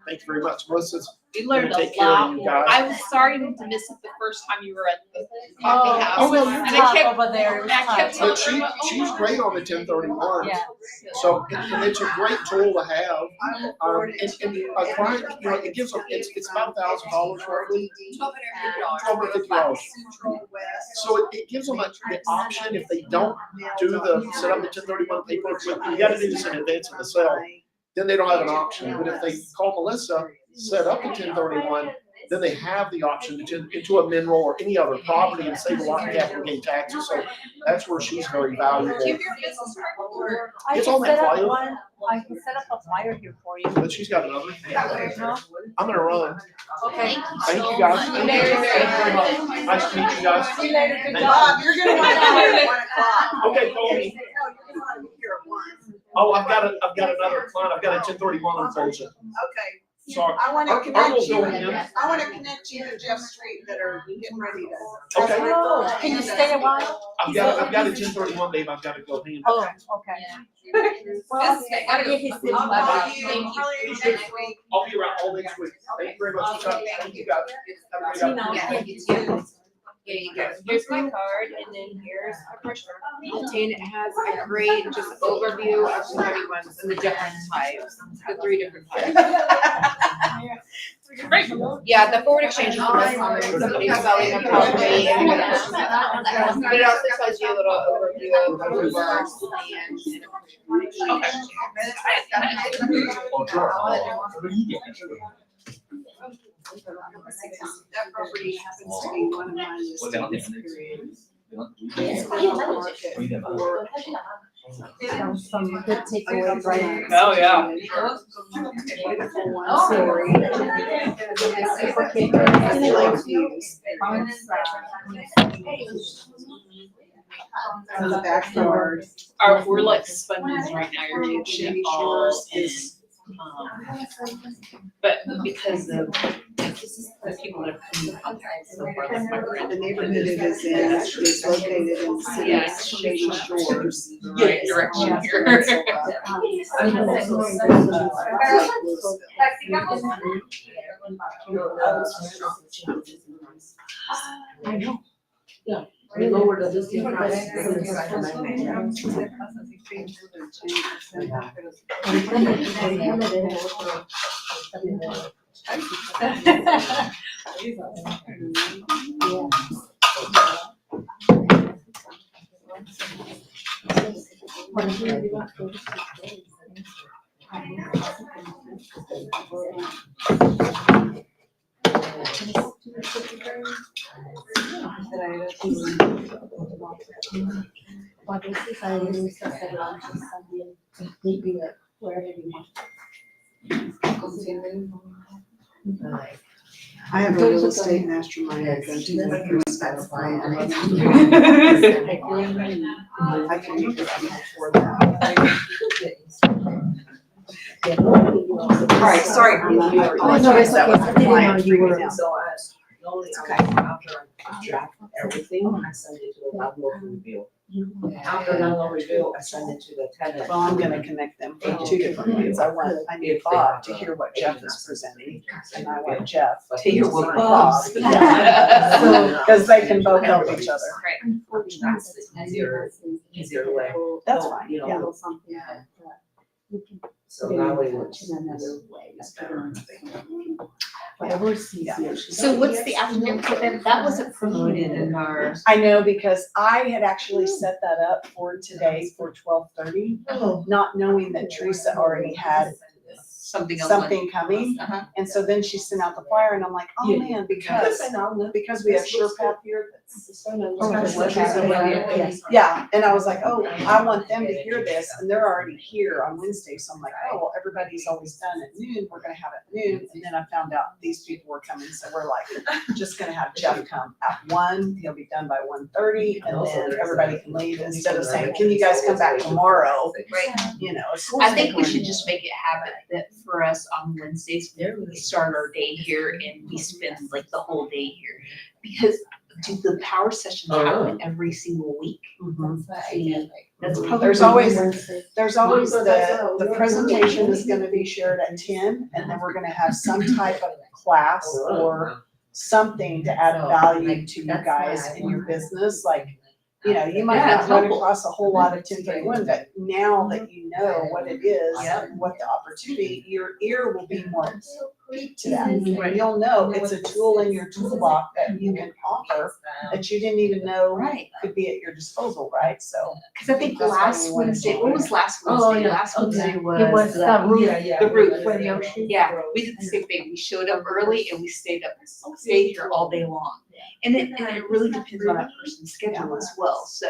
Thank you very much. Melissa's We gonna learned take a care of lot you more. guys. I was sorry to miss it the first time you were at the coffee house. Oh, well, And you I talk kept- over there. and I kept But telling her, she's great on the 1031. Yeah. So, and it's a great tool to have. And a client, you know, it gives them, it's about $1,000 roughly. $1,250. So it gives them the option, if they don't set up the 1031 paperwork with, you gotta do this in advance of the sale, then they don't have an option. But if they call Melissa, set up a 1031, then they have the option to into a mineral or any other property and save a lot of capital gain taxes. So that's where she's very valuable. give your business card or I It's can on that set up flyer. one, I can set up a flyer here for you. But she's got another. No? I'm gonna run. Okay. Thank you guys. Very, Thank you very very much. Nice to meet you guys. See you later. Good Thank job. Bob, you're gonna want to at 1 o'clock. Okay, call me. No, you're gonna want to be here at 1. Oh, I've got another client. I've got a 1031 on Thursday. Okay. Sorry. I want Our- to our connect will you, go in. I want to connect you to Jeff Street that are getting ready to. Okay. Oh, can you stay a while? I've got a 1031, babe. I've got to go handle. Oh, okay. Well, I'll get his. I'll call you Thank you. probably next week. I'll be around all next week. Thank you very much for coming. Thank you guys. Have a great Tina, afternoon. yeah. Here you go. Here's my card, and then here's a brochure. And it has a great just overview of 1031s and the different types, the 3 different types. Yeah, the forward exchange is the most common. Somebody's selling a property and they're gonna- but it also tells you a little overview of who works That property happens to be one of my listings. Some good takeaways, right? Oh, yeah. Beautiful one, Siri. Super cute. I like views. In the backyard. We're like sponges right now, your kitchen all is, but because of the people that are coming up so far, that's my friend. The neighborhood it is in is located in Yes. Shady Shores. Right direction here. I know. We lowered the listing price. I have a real estate mastermind I go to that first that's fine. I can make it for that. All right, sorry. Oh, no, it's okay. I didn't know you were. So after I draft everything, I send it to the landlord review. After landlord review, I send it to the tenant. Well, I'm gonna connect them for two different things. I need Bob to hear what Jeff is presenting, and I want Jeff to hear what Bob. Yeah. So, cause they can both help each other. That's the easier way. That's fine, You yeah. know, so that way it's better. So what's the afternoon for them? That wasn't promoted in our. I know, because I had actually set that up for today for 12:30, not knowing that Teresa already had Something else. something coming. Uh-huh. And so then she sent out the flyer and I'm like, oh man, because we have SurePath here. Yeah, and I was like, oh, I want them to hear this, and they're already here on Wednesday, so I'm like, oh, well, everybody's always done at noon, we're gonna have it at noon, and then I found out these people were coming, so we're like, just gonna have Jeff come at 1, he'll be done by 1:30, and then everybody can leave, instead of saying, can you guys come back tomorrow? Right. You know, it's. I think we should just make it habit that for us on Wednesdays, we start our day here and we spend like the whole day here. Because do the power sessions happen every single week? See, that's probably. There's always the presentation is gonna be shared at 10, and then we're gonna have some type of class or something to add value to you guys in your business, like, you know, you might not run across a whole lot of 1031, but now that you know what it is and what the opportunity, your ear will be more peaked to that. You'll know it's a tool in your toolbox that you can offer that you didn't even know could be at your disposal, right? So. Cause I think That's why last we wanted Wednesday, to what do was it. last Oh, Wednesday? yeah. Last Okay. Wednesday It was was the roof. the roof. For the ocean. Yeah, we did the same thing. We showed up early and we stayed here all day long. And it really depends on that person's schedule as well, so.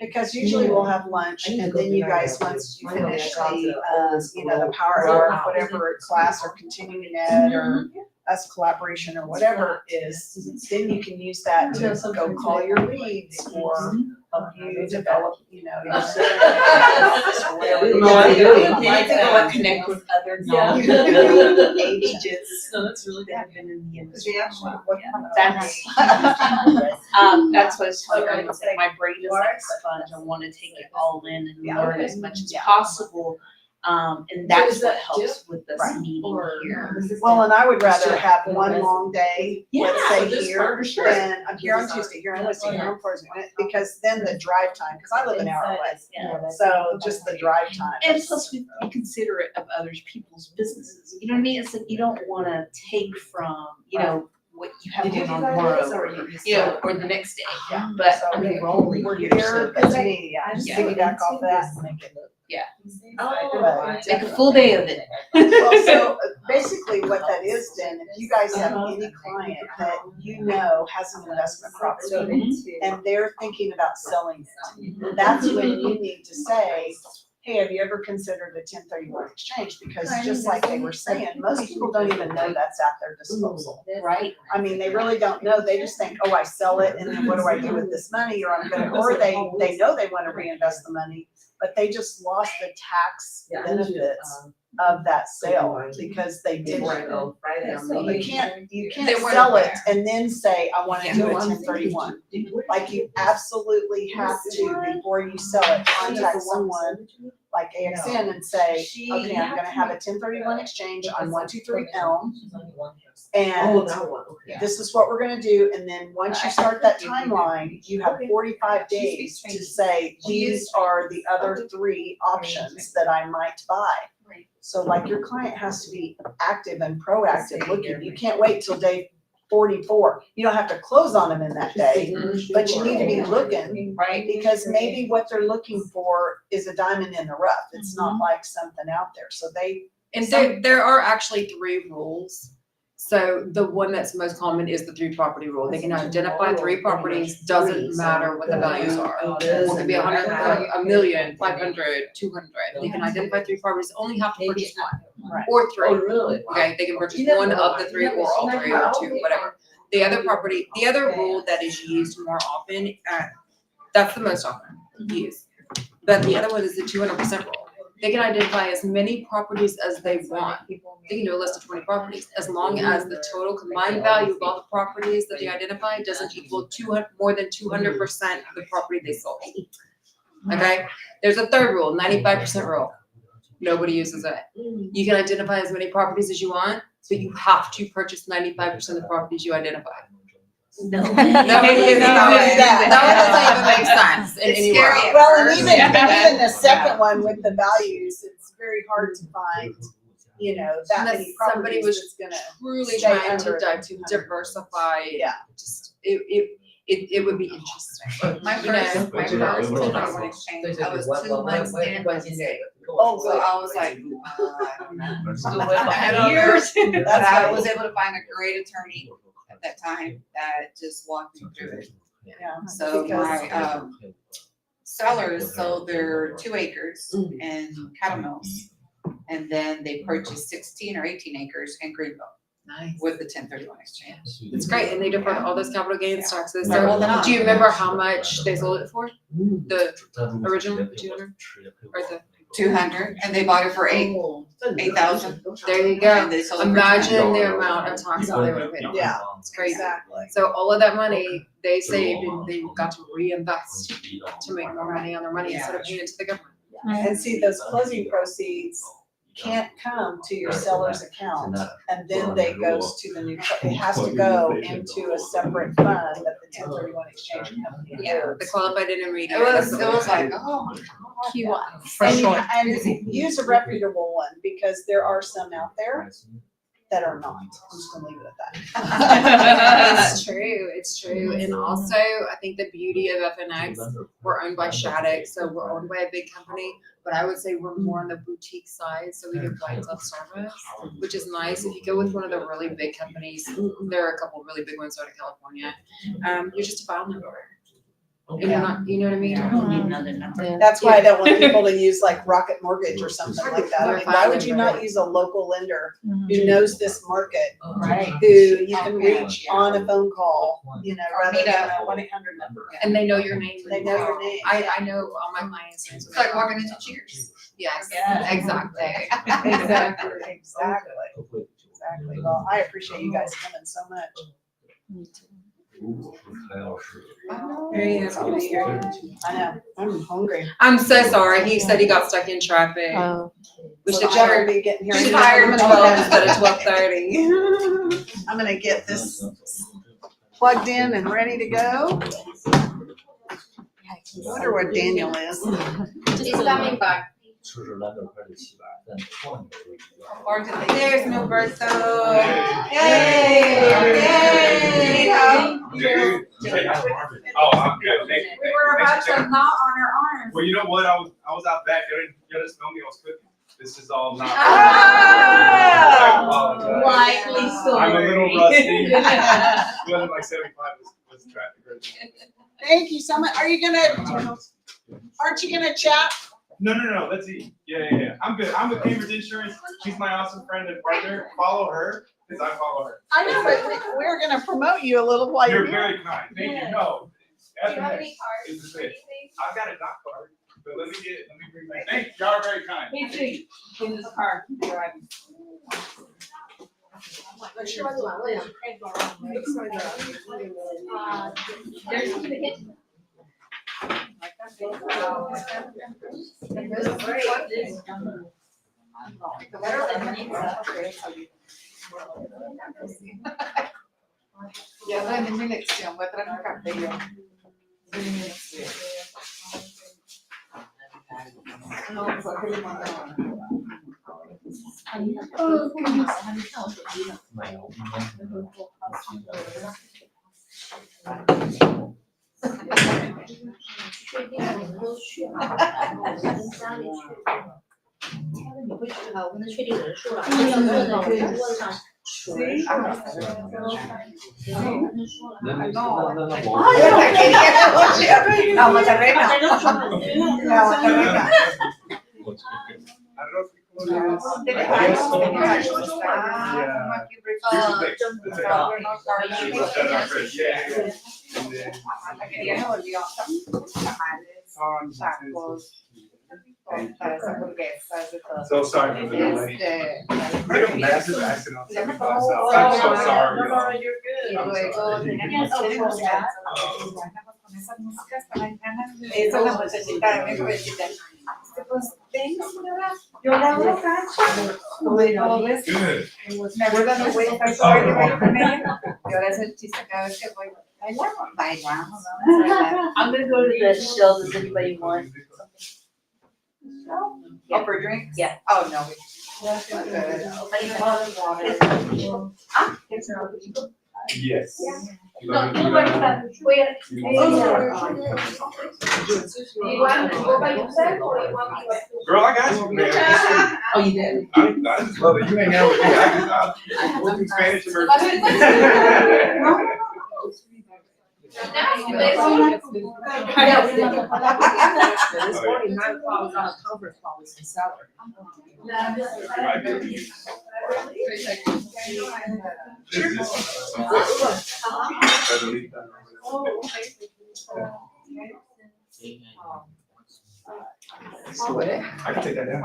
Because usually we'll have lunch and then you guys, once you finish the, you know, the power hour, whatever class or continuing ed or us collaboration or whatever is, then you can use that to go call your leads or help you develop, you know, your service or whatever. Connect with other Agents. No, that's really. that have been in the industry. That's. That's what I was telling her, it's like my brain is like a sponge, I wanna take it all in and learn as much as possible. And that's what helps with this Right. meeting here. Well, and I would rather have one long day, let's Yeah, say this here, part, sure. than I'm here on Tuesday, here on Wednesday, here on Thursday, because then the drive time, because I live an hour away. Yeah. So just the drive time. And plus we be considerate of other people's businesses, you know what I mean? It's like you don't wanna take from, you know, what you have going on tomorrow, or, you know, or the next day. Yeah. But So I mean, we're rolling We're here, here, so that's me, yeah, just Yeah. piggyback off that and make it. make a full day of it. Well, so basically what that is then, if you guys have any client that you know has an investment property and they're thinking about selling it, that's when you need to say, hey, have you ever considered a 1031 exchange? Because just like they were saying, most people don't even know that's at their disposal. Right. I mean, they really don't know. They just think, oh, I sell it and then what do I do with this money? Or I'm gonna, or they know they wanna reinvest the money, but they just lost the tax benefits of that sale because they didn't. You can't They weren't sell it aware. and then say, I wanna do a 1031. Like you absolutely have to, before you sell it, contact someone like AXN and say, okay, I'm gonna have a 1031 exchange on 123 Elm. And this is what we're gonna do, and then once you start that timeline, you have 45 days to say, these are the other 3 options that I might buy. So like your client has to be active and proactive looking, you can't wait till day 44. You don't have to close on them in that day, but you need to be looking, Right? because maybe what they're looking for is a diamond in the rough, it's not like something out there, so they. And there are actually 3 rules. So the one that's most common is the 3 property rule. They can identify 3 properties, doesn't matter what the values are. It could be 100, a million, 500, 200. They can identify 3 properties, only have to purchase 1 Right. or 3. really? Okay, they can purchase 1 of the 3 or all 3 or 2, whatever. The other rule that is used more often, that's the most often used. But the other one is the 200% rule. They can identify as many properties as they want. They can do a list of 20 properties, as long as the total combined value of all the properties that they identify doesn't equal more than 200% of the property they sold. Okay, there's a third rule, 95% rule. Nobody uses it. You can identify as many properties as you want, but you have to purchase 95% of the properties you identify. No. That doesn't even make sense in It's any scary. world. Well, and even the second one with the values, it's very hard to find, that Unless many somebody properties was that's gonna. Truly stay trying under to the 200. diversify. Yeah. Just, it would be interesting. My You know? first 1031 exchange, I was 2 months in Wednesday. Oh, So good. I was like, I don't know. Still I wait had on years, but That's I right. was able to find a great attorney at that time that just walked me through it. Yeah. So Because- my sellers sold their 2 acres in Cattle Mills. And then they purchased 16 or 18 acres in Greenville Nice. with the 1031 exchange. It's great, and they deferred all those capital gains taxes. They're So, holding on. do you remember how much they sold it for? The original 200 or the? 200, and they bought it for 8,000. There you go. And they sold it for Imagine the amount of taxes they would have paid. Yeah. It's crazy. Exactly. So all of that money they saved and they got to reinvest to make more money on their money instead of paying it to the government. And see, those closing proceeds can't come to your seller's account, and then they goes to the new, it has to go into a separate fund that the 1031 exchange company Yeah, the qualified intermediary. It was that's what like, oh my God. Q1. And use a reputable one, because there are some out there that are not. I'm just gonna leave it at that. It's true, it's true. And also, I think the beauty of FNX, we're owned by Shattuck, so we're owned by a big company. But I would say we're more on the boutique side, so we do white glove service, which is nice. If you go with one of the really big companies, there are a couple of really big ones out of California, you're just a file number. And you're not, you know what I mean? That's why I don't want people to use like Rocket Mortgage or something like that. I mean, why would you not use a local lender who knows this market, who you can reach on a phone call, rather than a 1-800 number. And they know your name. They know your name. I know all my clients. It's like walking into Cheers. Yes, Yeah. exactly. Exactly. Well, I appreciate you guys coming so much. Very happy to be here. I know, I'm hungry. I'm so sorry. He said he got stuck in traffic. We should Well, Jeff will have be getting here. She's in hired a 12 minute. instead of 12:30. I'm gonna get this plugged in and ready to go. I wonder where Daniel is. He's coming back. There's Roberto. Yay! Yay! Oh, I'm good. Thank you. We were about to knot on our arms. Well, you know what? I was out back. You didn't smell me. I was cooking. This is all not. Ah! I apologize. Likely so. I'm a little rusty. Feeling like 75 was traffic. Thank you so much. Aren't you gonna chat? No. Let's eat. Yeah. I'm good. I'm with Cambridge Insurance. She's my awesome friend and partner. Follow her because I follow her. I know, but we're gonna promote you a little while You're you're here. very kind. Thank you. No. Do you have any FNX cards is or the fit. anything? I've got a doc card. But let me bring back, thank you, y'all are very kind. Me too, in this car, driving. Ya gané mi lección, voy a traer un café yo. Gané mi lección. No, fue que le mandaron. La Macarena. La Macarena. So sorry for the delay. I made a massive accident on something myself. I'm so sorry, y'all. Y luego teníamos esas músicas para la esa es la muchachita de mi jovencita. Pues venga, señora, yo le hago cancha. ¿Cómo ves? Good. Me acuerdo de voy a estar todo el día con ella. Y ahora es el chiste cada vez que voy. Bailamos, bailamos, vamos a bailar. I'm gonna go to the show, does anybody want? Oh, for drinks? Yeah. Oh, no. Yes. No, tú vas a estar, voy a. Girl, I got you, man. Oh, you did? I just love it. You hang out with me. I speak Spanish emergency. This morning, 9 o'clock, I was on a conference call with some salary. I can take that down.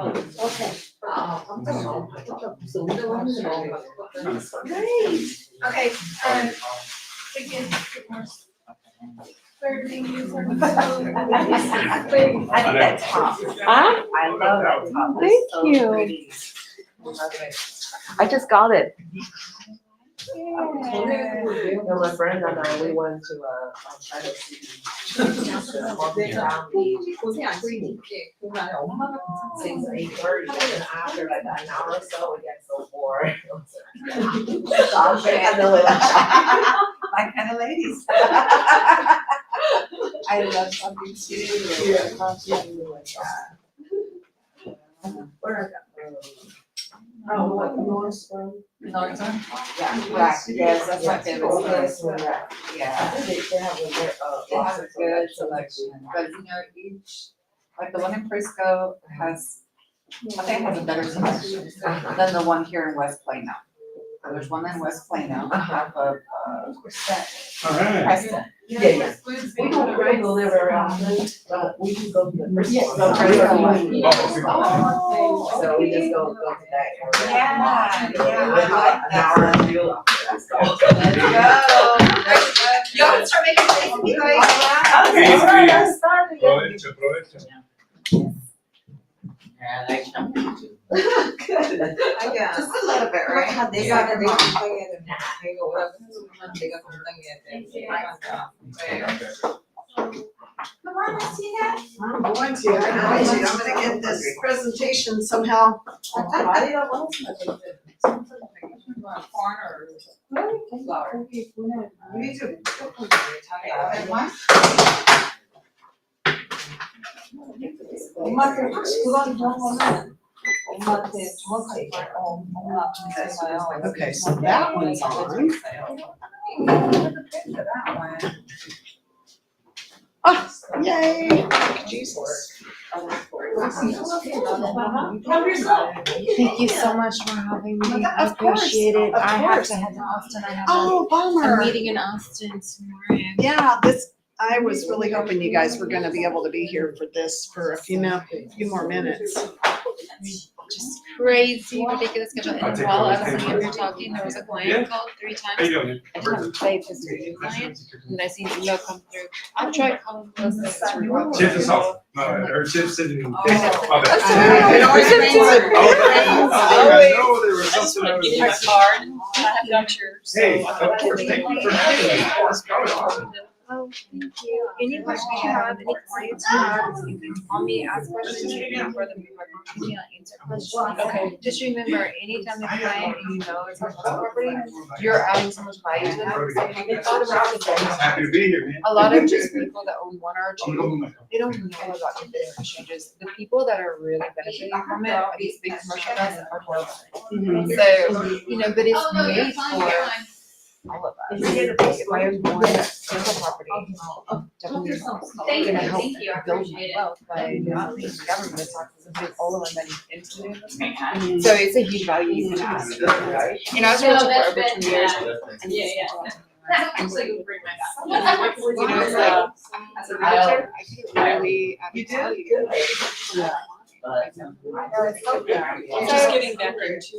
Okay, begin. Third thing you I think that's top. Huh? I love that top. It's Thank so you. pretty. Love it. I just got it. And my friend and I, we went to Shadow City. Since 8:30, and after like an hour or so, we get so bored. My kind of ladies. I love shopping too. Northstone. Northern? Yeah, black, yes, that's my favorite one. Yeah. They have a good, They have a good selection, but you know, each, like the one in Frisco has, I think it has a better selection than the one here in West Plano. So there's one in West Plano, half of, Alright. Preston. Yeah. We don't go there very often, but we can go to the first one. The Frisco one. Oh. So we just go to that. Yeah, yeah, I like An hour that. and you. Let's go. Let's go. Y'all start making faces, you guys. Okay. Aprovecha, aprovecha. Yeah, I like something too. Good. Yeah. Just a little bit, right? They got it, they can play it and hang over. Come on, let's see that. I'm going to, I'm gonna get this presentation somehow. Corn or flour? You need to. And one? 엄마한테 혹시 그건 정확하면 엄마한테 정확하게 엄마 앞에서. Okay, so that one's on. Ah, yay, Jesus. Thank you so much for having me. I Of course, appreciate it. of I have course. to head to Austin. I have Oh, a bummer. meeting in Austin tomorrow. Yeah, this I was really hoping you guys were gonna be able to be here for this for a few more minutes. Just crazy, ridiculous schedule. And while I was sitting here talking, there was a client called 3 times. How you doing? I didn't have a play because they're a new client, and I seen the email come through. I've tried calling Melissa. Chips is off. Or chips sitting in. I know. My bad. It always rains when I know there was something I was. My card, I have got yours. Hey, of course, thank you for having me. It's going on. Oh, thank you. Any questions you have, any clients you have, you can call me, ask questions, you can refer them to my company, I'll answer questions. Okay. Just remember, anytime the client you know is on the property, you're adding so much value to them. So have you thought about the difference? Happy to be here, man. A lot of just people that own 1 or 2, they don't know about dividend exchanges. The people that are really benefiting from it are these big commercial guys that are horrible. So, you know, but it's made for all of us. If I own 1 single property, definitely gonna help build my wealth by not paying the government taxes and putting all of my money into the investment. So it's a huge value you can add. And I was a realtor for over 2 years. And So you bring my back. you know, as a realtor, I can really tell you. Just getting back into.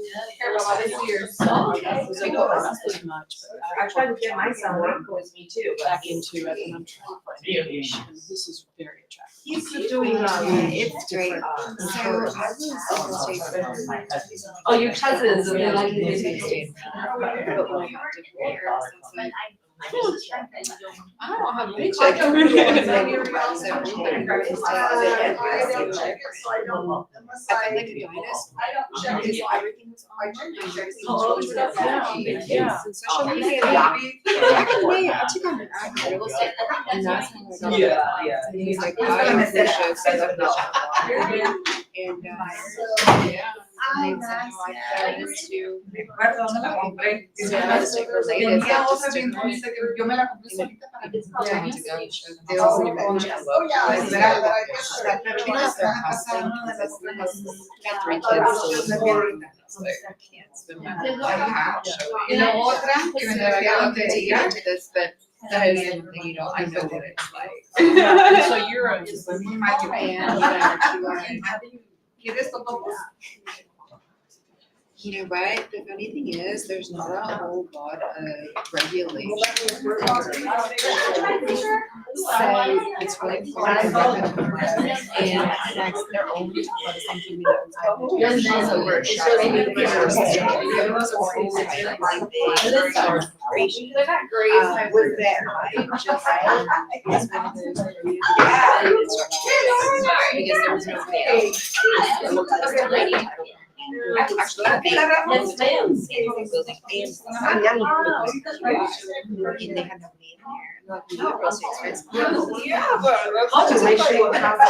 I tried to get myself, with me too, back into it, and I'm trying to find variation. This is very attractive. He's doing, it's great. So I was. Oh, your cousins, and they're like. But when I got divorced, it's like, I don't have a I paycheck. don't Every really month. have So everybody is I feel like a dinosaur. Because everything was on. Yeah. And social media. Actually, I took on real estate, and that's how I got. Yeah. And he's like, I am ambitious, I love this. And, yeah. And so I fell into domestic related. But that is something, you know, I know what it's like. So you're a. You know what, the funny thing is, there's not a whole lot of regulations. So it's really fun. And next, they're only talking about the same thing that over with that, I just, one of those because there was nobody else. It looked like a lady. Actually, Yes, ma'am. and they had nobody in there. Like, real estate expensive. I'll just make sure.